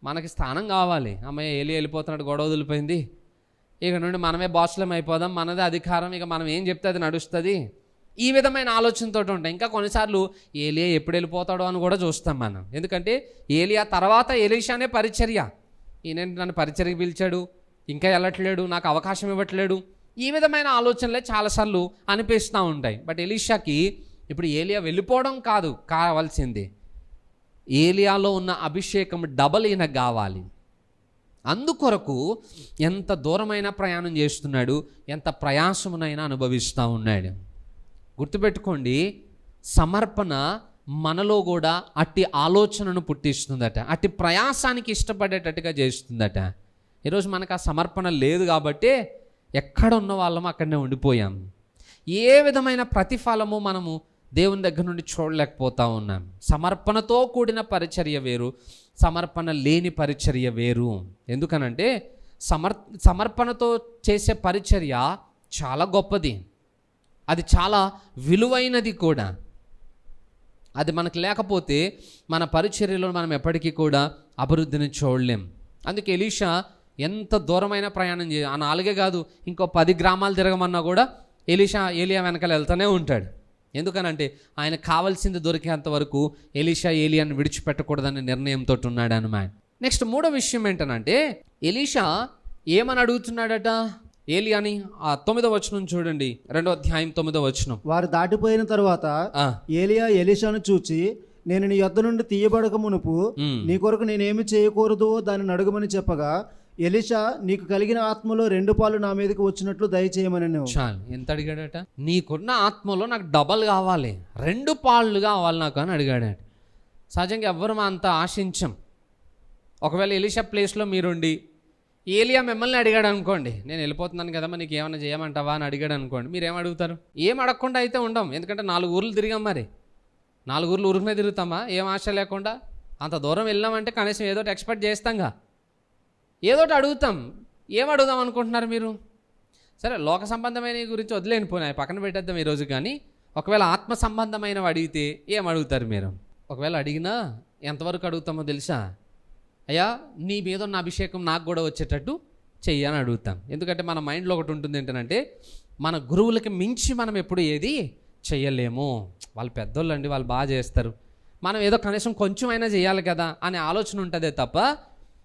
మనకి స్థానం కావాలి. అమ్మాయి ఏలి వెళ్ళిపోతున్నాడు, గొడవ వదిలిపోయింది, ఇక నుండి మనమే బాస్లం అయిపోదాం, మనదే అధికారం, ఇక మనం ఏం చెప్తే అది నడుస్తుంది, ఈ విధమైన ఆలోచనతో ఉంటాయి. ఇంకా కొన్నిసార్లు ఏలియా ఎప్పుడు వెళ్ళిపోతాడో అని కూడా చూస్తాం మనం. ఎందుకంటే ఏలియా తర్వాత ఎలీషానే పరిచర్య. ఈయన నన్ను పరిచర్యకి పిలిచాడు, ఇంకా వెళ్ళట్లేడు, నాకు అవకాశం ఇవ్వట్లేడు, ఈ విధమైన ఆలోచనలే చాలాసార్లు అనిపిస్తూ ఉంటాయి. బట్ ఎలీషాకి ఇప్పుడు ఏలియా వెళ్ళిపోవడం కాదు కావాల్సింది, ఏలియాలో ఉన్న అభిషేకం డబల్ ఈయనకు కావాలి. అందుకొరకు ఎంత దూరమైన ప్రయాణం చేస్తున్నాడు, ఎంత ప్రయాసమునైనా అనుభవిస్తూ ఉన్నాడు. గుర్తుపెట్టుకోండి, సమర్పణ మనలో కూడా అట్టి ఆలోచనను పుట్టిస్తుందట, అట్టి ప్రయాసానికి ఇష్టపడేటట్టుగా చేస్తుందట. ఈరోజు మనకు ఆ సమర్పణ లేదు కాబట్టి ఎక్కడ ఉన్న వాళ్ళము అక్కడనే ఉండిపోయాం. ఏ విధమైన ప్రతిఫలము మనము దేవుని దగ్గర నుండి చూడలేకపోతా ఉన్నాం. సమర్పణతో కూడిన పరిచర్య వేరు, సమర్పణ లేని పరిచర్య వేరు. ఎందుకనంటే సమర్పణతో చేసే పరిచర్య చాలా గొప్పది, అది చాలా విలువైనది కూడా. అది మనకు లేకపోతే మన పరిచర్యలో మనం ఎప్పటికీ కూడా అభివృద్ధిని చూడలేం. అందుకే ఎలీషా ఎంత దూరమైన ప్రయాణం ఆ 4 కాదు, ఇంకో 10 గ్రామాలు తిరగమన్నా కూడా ఏలియా వెనకాల వెళ్తూనే ఉంటాడు. ఎందుకనంటే ఆయన కావాల్సింది దొరికేంత వరకు ఎలీషా ఏలియాని విడిచిపెట్టకూడదనే నిర్ణయంతో ఉన్నాడు అన్నమాట. నెక్స్ట్ 3వ విషయం ఏంటనంటే, ఎలీషా ఏమని అడుగుతున్నాడట ఏలియాని? ఆ 9వ వచనం చూడండి, 2వ అధ్యాయం 9వ వచనం. వారు దాటిపోయిన తర్వాత ఏలియా ఎలీషాను చూచి, నేను నీ యొద్ద నుండి తీయబడక మునుపు నీ కొరకు నేనేమి చేయకూడదు దాన్ని అడుగుమని చెప్పగా, ఎలీషా నీకు కలిగిన ఆత్మలో 2 పాలు నా మీదకి వచ్చినట్లు దయచేయమని. చాలు, ఎంత అడిగాడట? నీకున్న ఆత్మలో నాకు డబల్ కావాలి, 2 పాళ్ళు కావాలి నాకు అని అడిగాడట. సహజంగా ఎవ్వరు అంత ఆశించం. ఒకవేళ ఎలీషా ప్లేస్లో మీరుండి ఏలియా మిమ్మల్ని అడిగాడు అనుకోండి, నేను వెళ్ళిపోతున్నాను కదా నీకు ఏమైనా చేయమంటావా అని అడిగాడు అనుకోండి, మీరు ఏం అడుగుతారు? ఏం అడగకుండా అయితే ఉండం. ఎందుకంటే 4 ఊర్లు తిరిగాం, మరి 4 ఊర్లు ఊరికనే తిరుగుతామా ఏం ఆశ లేకుండా? అంత దూరం వెళ్ళామంటే కనీసం ఏదో ఎక్స్పెక్ట్ చేస్తాంగా, ఏదోటి అడుగుతాం. ఏం అడుగుదాం అనుకుంటున్నారు మీరు? సరే, లోక సంబంధమైన గురించి వదిలేని పోయినాయి, పక్కన పెట్టేద్దాం ఈరోజు. కానీ ఒకవేళ ఆత్మ సంబంధమైనవి అడిగితే ఏం అడుగుతారు మీరు? ఒకవేళ అడిగినా ఎంతవరకు అడుగుతామో తెలుసా? అయ్యా, నీ మీద ఉన్న అభిషేకం నాకు కూడా వచ్చేటట్టు చెయ్యి అని అడుగుతాం. ఎందుకంటే మన మైండ్లో ఒకటి ఉంటుంది ఏంటంటే, మన గురువులకి మించి మనం ఎప్పుడు ఏది చెయ్యలేము, వాళ్ళు పెద్దోళ్ళు అండి, వాళ్ళు బాగా చేస్తారు, మనం ఏదో కనీసం కొంచెం అయినా చేయాలి కదా అనే ఆలోచన ఉంటుందే తప్ప,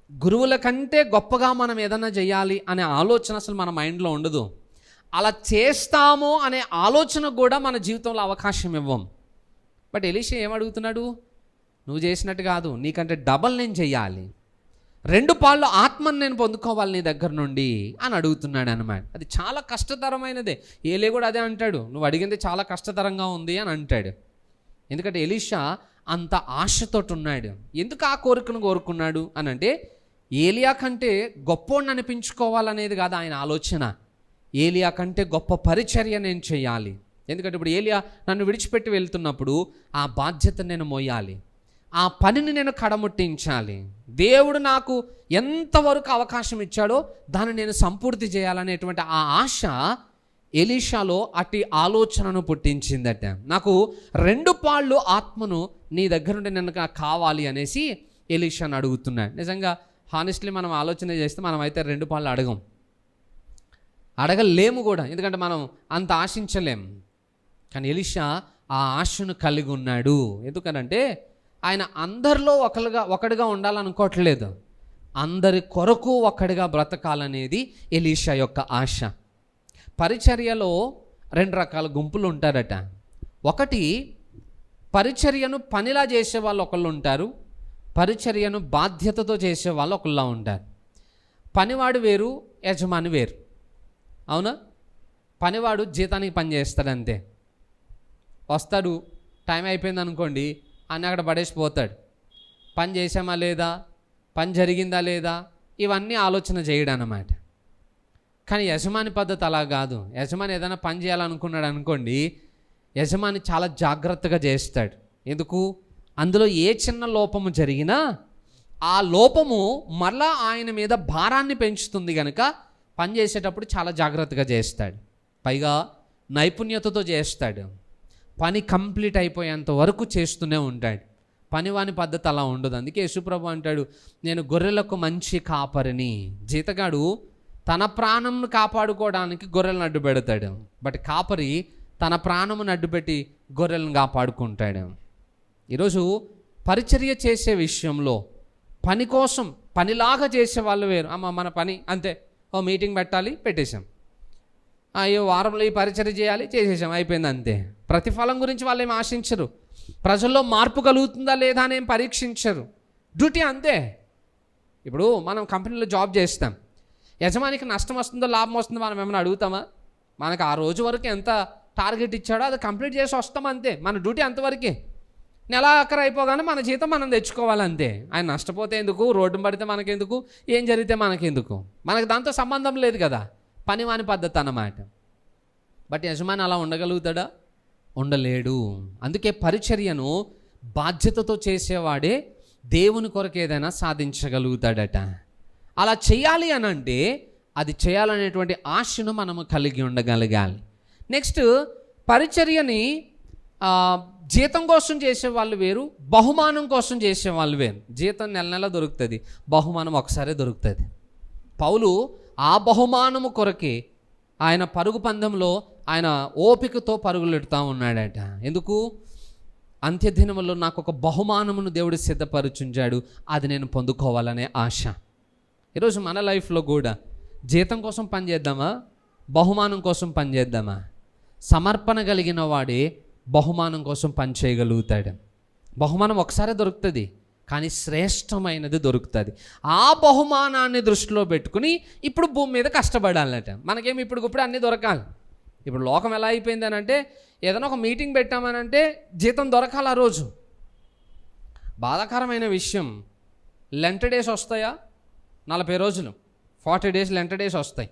గురువుల కంటే గొప్పగా మనం ఏదైనా చేయాలి అనే ఆలోచన అసలు మన మైండ్లో ఉండదు. అలా చేస్తాము అనే ఆలోచన కూడా మన జీవితంలో అవకాశం ఇవ్వం. బట్ ఎలీషా ఏమడుగుతున్నాడు? నువ్వు చేసినట్టు కాదు, నీకంటే డబల్ నేను చెయ్యాలి, 2 పాళ్ళు ఆత్మను నేను పొందుకోవాలి నీ దగ్గర నుండి అని అడుగుతున్నాడు అన్నమాట. అది చాలా కష్టతరమైనదే. ఏలే కూడా అదే అంటాడు, నువ్వు అడిగింది చాలా కష్టతరంగా ఉంది అని అంటాడు. ఎందుకంటే ఎలీషా అంత ఆశతోటి ఉన్నాడు. ఎందుకు ఆ కోరికను కోరుకున్నాడు అని అంటే, ఏలియా కంటే గొప్పోడిని అనిపించుకోవాలనేది కాదు ఆయన ఆలోచన. ఏలియా కంటే గొప్ప పరిచర్య నేను చేయాలి. ఎందుకంటే ఇప్పుడు ఏలియా నన్ను విడిచిపెట్టి వెళ్తున్నప్పుడు ఆ బాధ్యత నేను మోయాలి, ఆ పనిని నేను కడముట్టించాలి. దేవుడు నాకు ఎంతవరకు అవకాశం ఇచ్చాడో దాన్ని నేను సంపూర్తి చేయాలనేటువంటి ఆ ఆశ ఎలీషాలో అట్టి ఆలోచనను పుట్టించిందట. నాకు 2 పాళ్ళు ఆత్మను నీ దగ్గర నుండి నన్ను కావాలి అనేసి ఎలీషాను అడుగుతున్నాడు. నిజంగా హానెస్ట్లీ మనం ఆలోచన చేస్తే మనం అయితే 2 పాళ్ళు అడగలేము కూడా, ఎందుకంటే మనం అంత ఆశించలేము. కానీ ఎలీషా ఆ ఆశను కలిగి ఉన్నాడు. ఎందుకనంటే ఆయన అందరిలో ఒకడిగా ఉండాలనుకోవట్లేదు, అందరి కొరకు ఒకడిగా బ్రతకాలనేది ఎలీషా యొక్క ఆశ. పరిచర్యలో 2 రకాల గుంపులు ఉంటారట. ఒకటి పరిచర్యను పనిలా చేసే వాళ్ళు ఒకళ్ళు ఉంటారు, పరిచర్యను బాధ్యతతో చేసే వాళ్ళు ఒకళ్ళ ఉంటారు. పనివాడు వేరు, యజమాని వేరు. అవునా? పనివాడు జీతానికి పని చేస్తాడు అంతే. వస్తాడు, టైం అయిపోయింది అనుకోండి, అన్నీ అక్కడ పడేసిపోతాడు. పని చేసామా లేదా, పని జరిగిందా లేదా, ఇవన్నీ ఆలోచన చేయడం అన్నమాట. కానీ యజమాని పద్ధతి అలా కాదు. యజమాని ఏదైనా పని చేయాలనుకున్నాడు అనుకోండి, యజమాని చాలా జాగ్రత్తగా చేస్తాడు. ఎందుకు? అందులో ఏ చిన్న లోపము జరిగినా ఆ లోపము మరలా ఆయన మీద భారాన్ని పెంచుతుంది కనుక పని చేసేటప్పుడు చాలా జాగ్రత్తగా చేస్తాడు. పైగా నైపుణ్యతతో చేస్తాడు. పని కంప్లీట్ అయిపోయేంత వరకు చేస్తూనే ఉంటాడు. పనివాని పద్ధతి అలా ఉండదు. అందుకే యేసుప్రభు అంటాడు, నేను గొర్రెలకు మంచి కాపరిని. జీతగాడు తన ప్రాణంను కాపాడుకోవడానికి గొర్రెలను అడ్డు పెడతాడు, బట్ కాపరి తన ప్రాణమును అడ్డుపెట్టి గొర్రెలను కాపాడుకుంటాడు. ఈరోజు పరిచర్య చేసే విషయంలో పని కోసం పనిలాగా చేసే వాళ్ళు వేరు. మన పని అంతే, ఓ మీటింగ్ పెట్టాలి, పెట్టేశాం. అయ్యో వారంలో ఈ పరిచర్య చేయాలి, చేసేసాం, అయిపోయింది అంతే. ప్రతిఫలం గురించి వాళ్ళు ఏమి ఆశించరు. ప్రజల్లో మార్పు కలుగుతుందా లేదా అని ఏం పరీక్షించరు. డ్యూటీ అంతే. ఇప్పుడు మనం కంపెనీలో జాబ్ చేస్తాం, యజమానికి నష్టం వస్తుందో లాభం వస్తుందో మనం ఏమైనా అడుగుతామా? మనకు ఆ రోజు వరకు ఎంత టార్గెట్ ఇచ్చాడో అది కంప్లీట్ చేసి వస్తాం అంతే. మన డ్యూటీ అంతవరకే. నెల ఆఖరు అయిపోగానే మన జీతం మనం తెచ్చుకోవాలంతే. ఆయన నష్టపోతే ఎందుకు, రోడ్డు పడితే మనకెందుకు, ఏం జరిగితే మనకెందుకు, మనకు దాంతో సంబంధం లేదు కదా. పనివాని పద్ధతి అన్నమాట. బట్ యజమాని అలా ఉండగలుగుతాడా? ఉండలేడు. అందుకే పరిచర్యను బాధ్యతతో చేసేవాడే దేవుని కొరకు ఏదైనా సాధించగలుగుతాడట. అలా చేయాలి అని అంటే అది చేయాలనేటువంటి ఆశను మనము కలిగి ఉండగలగాలి. నెక్స్ట్, పరిచర్యని జీతం కోసం చేసేవాళ్ళు వేరు, బహుమానం కోసం చేసేవాళ్ళు వేరు. జీతం నెల నెల దొరుకుతుంది, బహుమానం ఒకసారే దొరుకుతుంది. పౌలు ఆ బహుమానము కొరకే ఆయన పరుగు పందెంలో ఆయన ఓపికతో పరుగులెడుతూ ఉన్నాడట. ఎందుకు? అంత్యదినములో నాకు ఒక బహుమానమును దేవుడు సిద్ధపరుచుంచాడు, అది నేను పొందుకోవాలనే ఆశ. ఈరోజు మన లైఫ్లో కూడా జీతం కోసం పనిచేద్దామా, బహుమానం కోసం పనిచేద్దామా? సమర్పణ కలిగిన వాడే బహుమానం కోసం పని చేయగలుగుతాడు. బహుమానం ఒకసారి దొరుకుతుంది, కానీ శ్రేష్టమైనది దొరుకుతుంది. ఆ బహుమానాన్ని దృష్టిలో పెట్టుకుని ఇప్పుడు భూమి మీద కష్టపడాలట. మనకేమి ఇప్పుడు అన్నీ దొరకాలి. ఇప్పుడు లోకం ఎలా అయిపోయింది అని అంటే, ఏదైనా ఒక మీటింగ్ పెట్టామనంటే జీతం దొరకాలి ఆ రోజు. బాధాకరమైన విషయం, లెంట్ డేస్ వస్తాయా? 40 రోజులు, 40 డేస్ లెంట్ డేస్ వస్తాయి.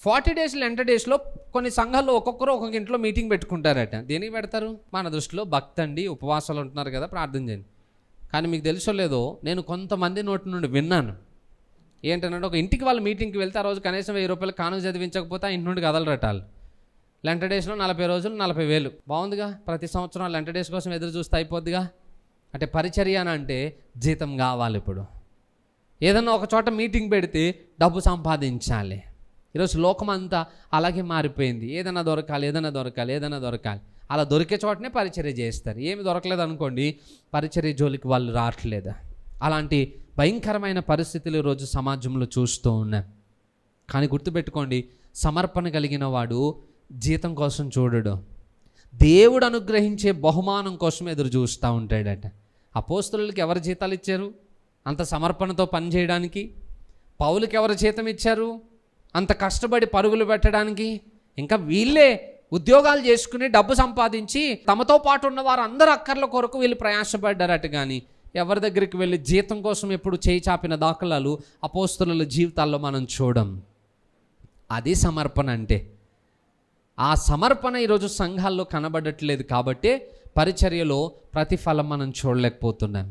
40 డేస్ లెంట్ డేస్లో కొన్ని సంఘాల్లో ఒక్కొక్కరు ఒక్కొక్క ఇంట్లో మీటింగ్ పెట్టుకుంటారట. దేనికి పెడతారు? మన దృష్టిలో భక్తి అండి, ఉపవాసాలు ఉంటున్నారు కదా, ప్రార్థన చేయండి. కానీ మీకు తెలుసో లేదో, నేను కొంతమంది నోటి నుండి విన్నాను. ఏంటంటే, ఒక ఇంటికి వాళ్ళ మీటింగ్కి వెళ్తే ఆ రోజు కనీసం 1000 రూపాయలు కానుక చదివించకపోతే ఆ ఇంటి నుండి కదలరటాలు. లెంట్ డేస్లో 40 రోజులు 40,000. బాగుందిగా. ప్రతి సంవత్సరం లెంట్ డేస్ కోసం ఎదురు చూస్తే అయిపోద్దిగా. అంటే పరిచర్య అని అంటే జీతం కావాలి. ఇప్పుడు ఏదన్నా ఒక చోట మీటింగ్ పెడితే డబ్బు సంపాదించాలి. ఈరోజు లోకం అంతా అలాగే మారిపోయింది. ఏదైనా దొరకాలి. అలా దొరికే చోటనే పరిచర్య చేస్తారు. ఏమి దొరకలేదు అనుకోండి, పరిచర్య జోలికి వాళ్ళు రావట్లేదా? అలాంటి భయంకరమైన పరిస్థితులు ఈరోజు సమాజంలో చూస్తూ ఉన్నాం. కానీ గుర్తుపెట్టుకోండి, సమర్పణ కలిగిన వాడు జీతం కోసం చూడడు, దేవుడు అనుగ్రహించే బహుమానం కోసం ఎదురు చూస్తూ ఉంటాడట. అపోస్తలులకి ఎవరు జీతాలు ఇచ్చారు అంత సమర్పణతో పనిచేయడానికి? పౌలుకి ఎవరు జీతం ఇచ్చారు అంత కష్టపడి పరుగులు పెట్టడానికి? ఇంకా వీళ్ళే ఉద్యోగాలు చేసుకుని డబ్బు సంపాదించి తమతో పాటు ఉన్న వారు అందరు అక్కర్ల కొరకు వీళ్ళు ప్రయాసపడ్డారట. కానీ ఎవరి దగ్గరికి వెళ్ళి జీతం కోసం ఎప్పుడు చేయి చాపిన దాఖలాలు అపోస్తలుల జీవితాల్లో మనం చూడం. అది సమర్పణ అంటే. ఆ సమర్పణ ఈరోజు సంఘాల్లో కనబడట్లేదు కాబట్టి పరిచర్యలో ప్రతిఫలం మనం చూడలేకపోతున్నాం.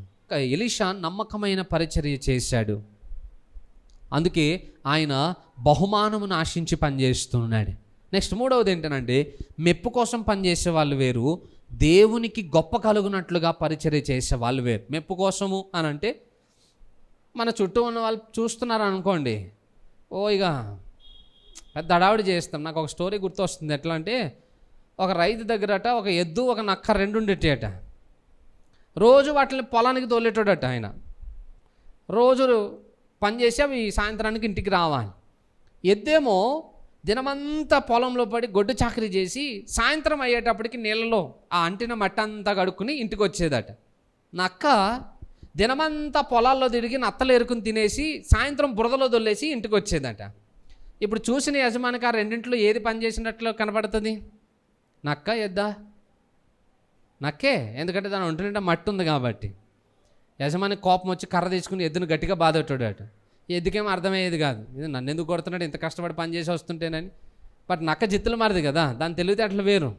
ఎలీషా నమ్మకమైన పరిచర్య చేశాడు, అందుకే ఆయన బహుమానమును ఆశించి పనిచేస్తున్నాడు. నెక్స్ట్, మూడవది ఏంటంటే, మెప్పు కోసం పనిచేసే వాళ్ళు వేరు, దేవునికి గొప్ప కలుగునట్లుగా పరిచర్య చేసే వాళ్ళు వేరు. మెప్పు కోసము అని అంటే, మన చుట్టూ ఉన్న వాళ్ళు చూస్తున్నారు అనుకోండి, ఇక పెద్ద హడావిడి చేస్తాం. నాకు ఒక స్టోరీ గుర్తొస్తుంది. ఎట్లా అంటే, ఒక రైతు దగ్గరట ఒక ఎద్దు ఒక నక్క 2 ఉండేటట. రోజు వాటిని పొలానికి తోలేటోడట. ఆయన రోజు పని చేసి అవి సాయంత్రానికి ఇంటికి రావాలి. ఎద్దేమో దినమంతా పొలంలో పడి గొడ్డు చాకరీ చేసి సాయంత్రం అయ్యేటప్పటికి నీళ్ళలో ఆ అంటిన మట్టి అంతా కడుక్కుని ఇంటికి వచ్చేదట. నక్క దినమంతా పొలాల్లో తిరిగి నత్తలు ఎరుకుని తినేసి సాయంత్రం బురదలో దొల్లేసి ఇంటికి వచ్చేదట. ఇప్పుడు చూసిన యజమానికి ఆ రెండింటిలో ఏది పనిచేసినట్లు కనబడుతుంది? నక్క, ఎద్దా? నక్కే, ఎందుకంటే దాని ఒంటి నిండా మట్టి ఉంది కాబట్టి. యజమానికి కోపం వచ్చి కర్ర తీసుకుని ఎద్దును గట్టిగా బాధపెట్టాడట. ఎద్దుకేమో అర్థమయ్యేది కాదు, ఇది నన్ను ఎందుకు కొడుతున్నాడు ఇంత కష్టపడి పని చేసి వస్తుంటేనని. బట్ నక్క జిత్తులు మారదు కదా, దాని తెలివితేటలు వేరు.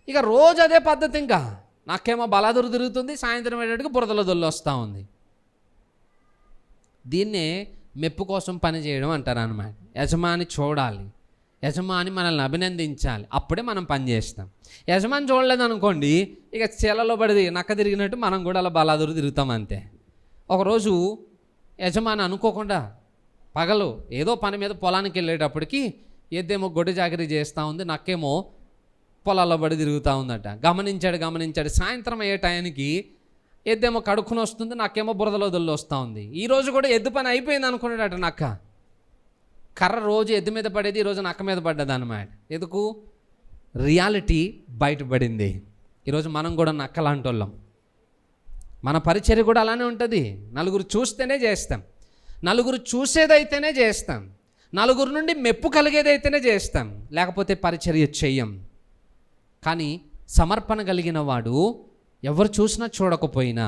ఇక రోజు అదే పద్ధతి. ఇంకా నాకేమో బలాదురు తిరుగుతుంది, సాయంత్రం అయ్యేటికి బురదలో దొల్లి వస్తూ ఉంది. దీన్నే మెప్పు కోసం పని చేయడం అంటారు అన్నమాట. యజమాని చూడాలి, యజమాని మనల్ని అభినందించాలి, అప్పుడే మనం పని చేస్తాం. యజమాని చూడలేదు అనుకోండి, ఇక చీలలో పడి నక్క తిరిగినట్టు మనం కూడా అలా బలాదురు తిరుగుతాం అంతే. ఒకరోజు యజమాని అనుకోకుండా పగలు ఏదో పని మీద పొలానికి వెళ్ళేటప్పటికి ఎద్దేమో గొడ్డు చాకరీ చేస్తూ ఉంది, నక్కేమో పొలాల్లో పడి తిరుగుతూ ఉందట. గమనించాడు. సాయంత్రం అయ్యే టయానికి ఎద్దేమో కడుక్కుని వస్తుంది, నాకేమో బురదలో దొల్లి వస్తూ ఉంది. ఈరోజు కూడా ఎద్దు పని అయిపోయింది అనుకున్నాడట నక్క. కర్ర రోజు ఎద్దు మీద పడేది, ఈరోజు నక్క మీద పడ్డది అన్నమాట. ఎందుకు? రియాలిటీ బయటపడింది. ఈరోజు మనం కూడా నక్క లాంటి వాళ్ళం. మన పరిచర్య కూడా అలానే ఉంటుంది. నలుగురు చూస్తేనే చేస్తాం, నలుగురు చూసేదైతేనే చేస్తాం, నలుగురు నుండి మెప్పు కలిగేదైతేనే చేస్తాం, లేకపోతే పరిచర్య చెయ్యం. కానీ సమర్పణ కలిగిన వాడు ఎవరు చూసినా చూడకపోయినా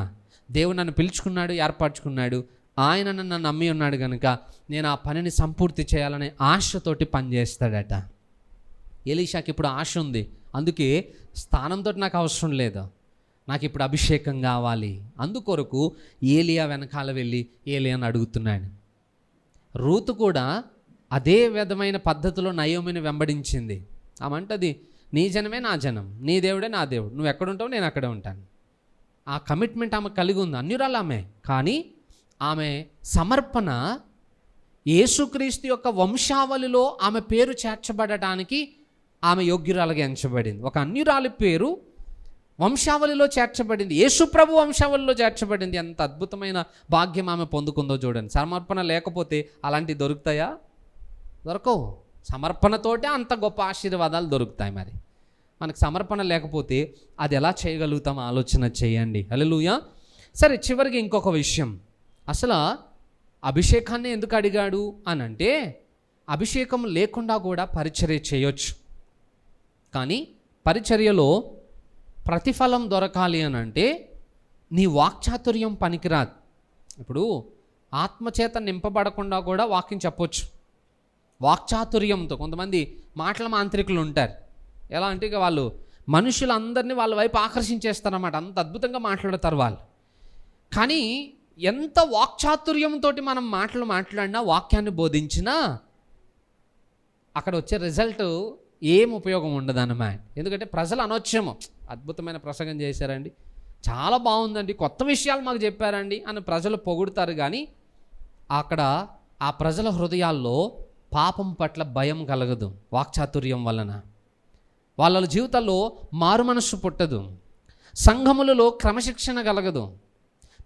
దేవుడు నన్ను పిలుచుకున్నాడు, ఏర్పరచుకున్నాడు, ఆయన నన్ను నమ్మి ఉన్నాడు కనుక నేను ఆ పనిని సంపూర్తి చేయాలనే ఆశతోటి పనిచేస్తాడట. ఎలీషాకి ఇప్పుడు ఆశ ఉంది, అందుకే స్థానంతో నాకు అవసరం లేదు, నాకు ఇప్పుడు అభిషేకం కావాలి. అందుకొరకు ఏలియా వెనకాల వెళ్ళి ఏలియాని అడుగుతున్నాడు. రూతు కూడా అదే విధమైన పద్ధతిలో నయోమిని వెంబడించింది. ఆమంటది, నీ జనమే నా జనం, నీ దేవుడే నా దేవుడు, నువ్వు ఎక్కడుంటావు నేను అక్కడే ఉంటాను. ఆ కమిట్మెంట్ ఆమె కలిగి ఉంది, అన్యురాలు ఆమె. కానీ ఆమె సమర్పణ యేసుక్రీస్తు యొక్క వంశావళిలో ఆమె పేరు చేర్చబడటానికి ఆమె యోగ్యురాలుగా ఎంచబడింది. ఒక అన్యురాలి పేరు వంశావళిలో చేర్చబడింది, యేసుప్రభు వంశావళిలో చేర్చబడింది. ఎంత అద్భుతమైన భాగ్యం ఆమె పొందుకుందో చూడండి. సమర్పణ లేకపోతే అలాంటివి దొరుకుతాయా? దొరకవు. సమర్పణతోటే అంత గొప్ప ఆశీర్వాదాలు దొరుకుతాయి. మరి మనకు సమర్పణ లేకపోతే అది ఎలా చేయగలుగుతాం? ఆలోచన చేయండి. హల్లెలూయా. సరే, చివరికి ఇంకొక విషయం, అసలు అభిషేకాన్ని ఎందుకు అడిగాడు అని అంటే, అభిషేకం లేకుండా కూడా పరిచర్య చేయొచ్చు. కానీ పరిచర్యలో ప్రతిఫలం దొరకాలి అని అంటే నీ వాక్చాతుర్యం పనికిరాదు. ఇప్పుడు ఆత్మచేత నింపబడకుండా కూడా వాక్యం చెప్పొచ్చు. వాక్చాతుర్యంతో కొంతమంది మాటల మాంత్రికులు ఉంటారు. ఎలా అంటే ఇక వాళ్ళు మనుషులందరినీ వాళ్ళ వైపు ఆకర్షించేస్తారన్నమాట, అంత అద్భుతంగా మాట్లాడతారు వాళ్ళు. కానీ ఎంత వాక్చాతుర్యంతో మనం మాట్లాడినా, వాక్యాన్ని బోధించినా అక్కడ వచ్చే రిజల్ట్ ఏం ఉపయోగం ఉండదు అన్నమాట. ఎందుకంటే ప్రజలు అనొచ్చేమో, అద్భుతమైన ప్రసంగం చేశారండి, చాలా బాగుందండి, కొత్త విషయాలు మాకు చెప్పారండి అని ప్రజలు పొగుడుతారు. కానీ అక్కడ ఆ ప్రజల హృదయాల్లో పాపం పట్ల భయం కలగదు. వాక్చాతుర్యం వలన వాళ్ళ జీవితాల్లో మారు మనస్సు పుట్టదు, సంఘములలో క్రమశిక్షణ కలగదు,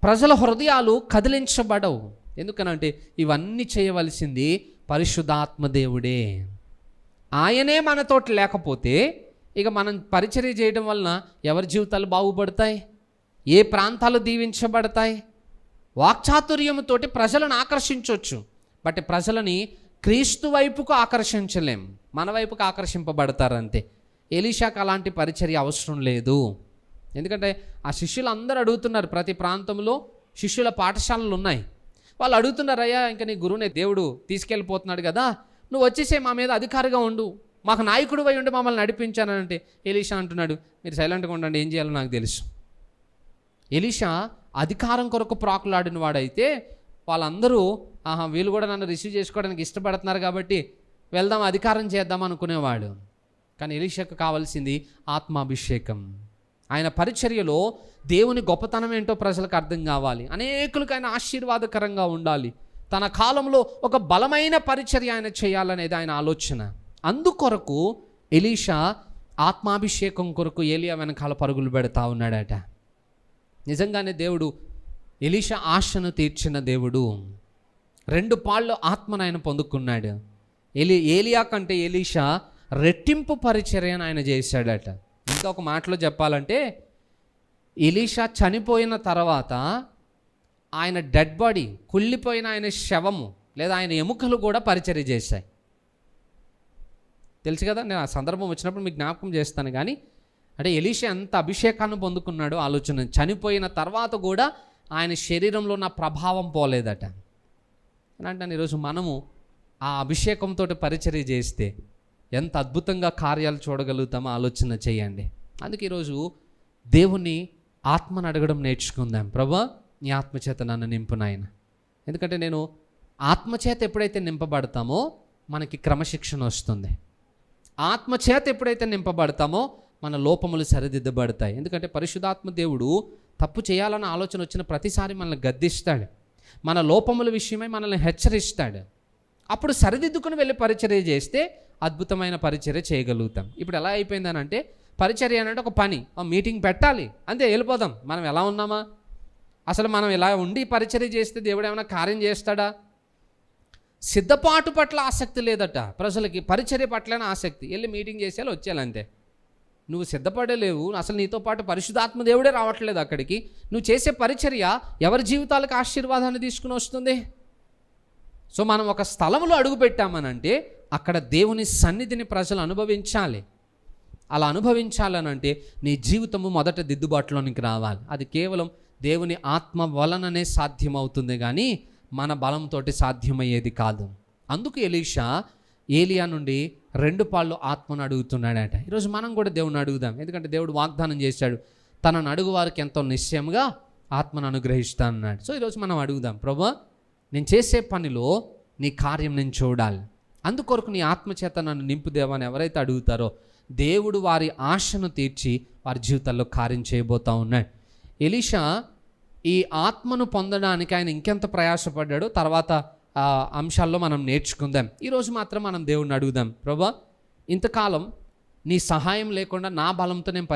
ప్రజల హృదయాలు కదిలించబడవు. ఎందుకనంటే ఇవన్నీ చేయవలసింది పరిశుద్ధాత్మ దేవుడే. ఆయనే మనతోటి లేకపోతే ఇక మనం పరిచర్య చేయడం వలన ఎవరి జీవితాలు బాగుపడతాయి? ఏ ప్రాంతాలు దీవించబడతాయి? వాక్చాతుర్యముతోటి ప్రజలను ఆకర్షించవచ్చు, బట్ ప్రజలని క్రీస్తు వైపుకు ఆకర్షించలేం, మన వైపుకు ఆకర్షింపబడతారంతే. ఎలీషాకు అలాంటి పరిచర్య అవసరం లేదు. ఎందుకంటే ఆ శిష్యులు అందరూ అడుగుతున్నారు, ప్రతి ప్రాంతంలో శిష్యుల పాఠశాలలు ఉన్నాయి. వాళ్ళు అడుగుతున్నారు, అయ్యా ఇంకా నీ గురువునే దేవుడు తీసుకెళ్ళిపోతున్నాడు కదా, నువ్వు వచ్చేసే మా మీద అధికారిగా ఉండు, మాకు నాయకుడు అయి ఉండి మమ్మల్ని నడిపించానంటే ఎలీషా అంటున్నాడు, మీరు సైలెంట్గా ఉండండి, ఏం చేయాలో నాకు తెలుసు. ఎలీషా అధికారం కొరకు ప్రాకులాడిన వాడైతే వాళ్ళందరూ వీళ్ళు కూడా నన్ను రిసీవ్ చేసుకోవడానికి ఇష్టపడుతున్నారు కాబట్టి వెళ్దాం, అధికారం చేద్దాం అనుకునేవాడు. కానీ ఎలీషాకు కావాల్సింది ఆత్మాభిషేకం. ఆయన పరిచర్యలో దేవుని గొప్పతనం ఏంటో ప్రజలకు అర్థం కావాలి, అనేకులకు ఆయన ఆశీర్వాదకరంగా ఉండాలి, తన కాలంలో ఒక బలమైన పరిచర్య ఆయన చేయాలనేది ఆయన ఆలోచన. అందుకొరకు ఎలీషా ఆత్మాభిషేకం కొరకు ఏలియా వెనకాల పరుగులు పెడతా ఉన్నాడట. నిజంగానే దేవుడు ఎలీషా ఆశను తీర్చిన దేవుడు. 2 పాళ్ళు ఆత్మను ఆయన పొందుకున్నాడు. ఏలియా కంటే ఎలీషా రెట్టింపు పరిచర్యను ఆయన చేశాడట. ఇంకా ఒక మాటలో చెప్పాలంటే ఎలీషా చనిపోయిన తర్వాత ఆయన డెడ్ బాడీ, కుళ్ళిపోయిన ఆయన శవము లేదా ఆయన ఎముకలు కూడా పరిచర్య చేశాయి. తెలుసు కదా, నేను ఆ సందర్భం వచ్చినప్పుడు మీకు జ్ఞాపకం చేస్తాను. కానీ అంటే ఎలీషా ఎంత అభిషేకాన్ని పొందుకున్నాడో ఆలోచన. చనిపోయిన తర్వాత కూడా ఆయన శరీరంలో ఉన్న ప్రభావం పోలేదట. అంటే ఈరోజు మనము ఆ అభిషేకంతో పరిచర్య చేస్తే ఎంత అద్భుతంగా కార్యాలు చూడగలుగుతామో ఆలోచన చేయండి. అందుకే ఈరోజు దేవుని ఆత్మను అడగడం నేర్చుకుందాం. ప్రభా, నీ ఆత్మచేత నన్ను నింపు నాయన. ఎందుకంటే నేను ఆత్మచేత ఎప్పుడైతే నింపబడతామో మనకి క్రమశిక్షణ వస్తుంది. ఆత్మచేత ఎప్పుడైతే నింపబడతామో మన లోపములు సరిదిద్దబడతాయి. ఎందుకంటే పరిశుద్ధాత్మ దేవుడు తప్పు చేయాలన్న ఆలోచన వచ్చిన ప్రతిసారి మనల్ని గద్దిస్తాడు, మన లోపముల విషయమై మనల్ని హెచ్చరిస్తాడు. అప్పుడు సరిదిద్దుకుని వెళ్ళి పరిచర్య చేస్తే అద్భుతమైన పరిచర్య చేయగలుగుతాం. ఇప్పుడు ఎలా అయిపోయిందని అంటే పరిచర్య అంటే ఒక పని, మీటింగ్ పెట్టాలి అంతే, వెళ్ళిపోదాం. మనం ఎలా ఉన్నామా? అసలు మనం ఇలా ఉండి పరిచర్య చేస్తే దేవుడు ఏమైనా కార్యం చేస్తాడా? సిద్ధపాటు పట్ల ఆసక్తి లేదట ప్రజలకి, పరిచర్య పట్లనే ఆసక్తి. వెళ్ళి మీటింగ్ చేసేయాలి, వచ్చేయాలి అంతే. నువ్వు సిద్ధపడలేవు, అసలు నీతో పాటు పరిశుద్ధాత్మ దేవుడే రావట్లేదు అక్కడికి. నువ్వు చేసే పరిచర్య ఎవరి జీవితాలకు ఆశీర్వాదాన్ని తీసుకుని వస్తుంది? సో మనం ఒక స్థలంలో అడుగు పెట్టామనంటే అక్కడ దేవుని సన్నిధిని ప్రజలు అనుభవించాలి. అలా అనుభవించాలనంటే నీ జీవితము మొదట దిద్దుబాటులోనికి రావాలి. అది కేవలం దేవుని ఆత్మ వలననే సాధ్యమవుతుంది, కానీ మన బలంతో సాధ్యమయ్యేది కాదు. అందుకు ఎలీషా ఏలియా నుండి 2 పాళ్ళు ఆత్మను అడుగుతున్నాడట. ఈరోజు మనం కూడా దేవుని అడుగుదాం. ఎందుకంటే దేవుడు వాగ్దానం చేశాడు, తనను అడుగు వారికి ఎంతో నిశ్చయంగా ఆత్మను అనుగ్రహిస్తానన్నాడు. సో ఈరోజు మనం అడుగుదాం, ప్రభువా, నేను చేసే పనిలో నీ కార్యం నేను చూడాలి, అందుకొరకు నీ ఆత్మచేత నన్ను నింపుదేవని ఎవరైతే అడుగుతారో దేవుడు వారి ఆశను తీర్చి వారి జీవితాల్లో కార్యం చేయబోతా ఉన్నాడు. ఎలీషా ఈ ఆత్మను పొందడానికి ఆయన ఇంకెంత ప్రయాసపడ్డాడో తర్వాత అంశాల్లో మనం నేర్చుకుందాం. ఈరోజు మాత్రం మనం దేవుడిని అడుగుదాం, ప్రభువా, ఇంతకాలం నీ సహాయం లేకుండా నా బలంతో నేను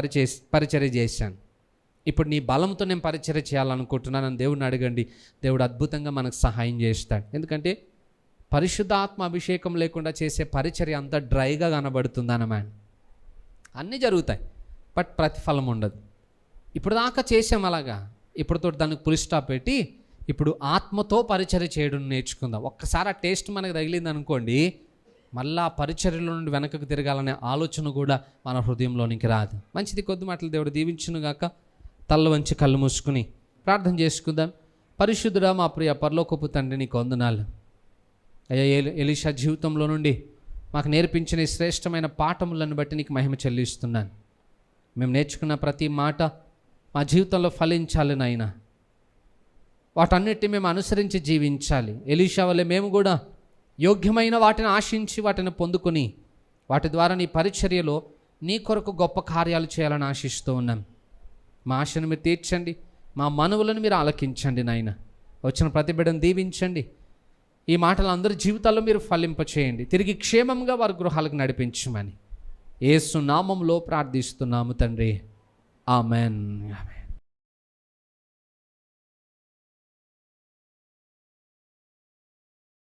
పరిచర్య చేశాను, ఇప్పుడు నీ బలంతో నేను పరిచర్య చేయాలనుకుంటున్నాను అని దేవుడిని అడగండి. దేవుడు అద్భుతంగా మనకు సహాయం చేస్తాడు. ఎందుకంటే పరిశుద్ధాత్మ అభిషేకం లేకుండా చేసే పరిచర్య అంతా డ్రైగా కనబడుతుంది అన్నమాట. అన్నీ జరుగుతాయి, బట్ ప్రతిఫలం ఉండదు. ఇప్పుడు దాకా చేసాం అలాగా, ఇప్పుడుతో దానికి పులి స్టాప్ పెట్టి ఇప్పుడు ఆత్మతో పరిచర్య చేయడం నేర్చుకుందాం. ఒక్కసారి ఆ టేస్ట్ మనకు తగిలింది అనుకోండి, మళ్ళా పరిచర్యలో నుండి వెనకకు తిరగాలనే ఆలోచన కూడా మన హృదయంలోనికి రాదు. మంచిది, కొద్ది మాటలు దేవుడు దీవించునుగాక. తల్ల వంచి కళ్ళు మూసుకుని ప్రార్థన చేసుకుందాం. పరిశుద్ధుడా మా ప్రియ పరలోకపు తండ్రి, నీకు వందనాలు అయ్యా. ఎలీషా జీవితంలో నుండి మాకు నేర్పించిన ఈ శ్రేష్టమైన పాఠములను బట్టి నీకు మహిమ చెల్లిస్తున్నాను. మేము నేర్చుకున్న ప్రతి మాట మా జీవితంలో ఫలించాలి నాయనా. వాటన్నిటిని మేము అనుసరించి జీవించాలి. ఎలీషా వల్లే మేము కూడా యోగ్యమైన వాటిని ఆశించి వాటిని పొందుకొని వాటి ద్వారా నీ పరిచర్యలో నీ కొరకు గొప్ప కార్యాలు చేయాలని ఆశిస్తూ ఉన్నాం. మా ఆశను మీరు తీర్చండి, మా మనవులను మీరు ఆలకించండి నాయన. వచ్చిన ప్రతి బిడ్డను దీవించండి. ఈ మాటలు అందరి జీవితాల్లో మీరు ఫలింపచేయండి. తిరిగి క్షేమంగా వారి గృహాలకు నడిపించమని యేసు నామములో ప్రార్థిస్తున్నాము తండ్రి. ఆమెన్.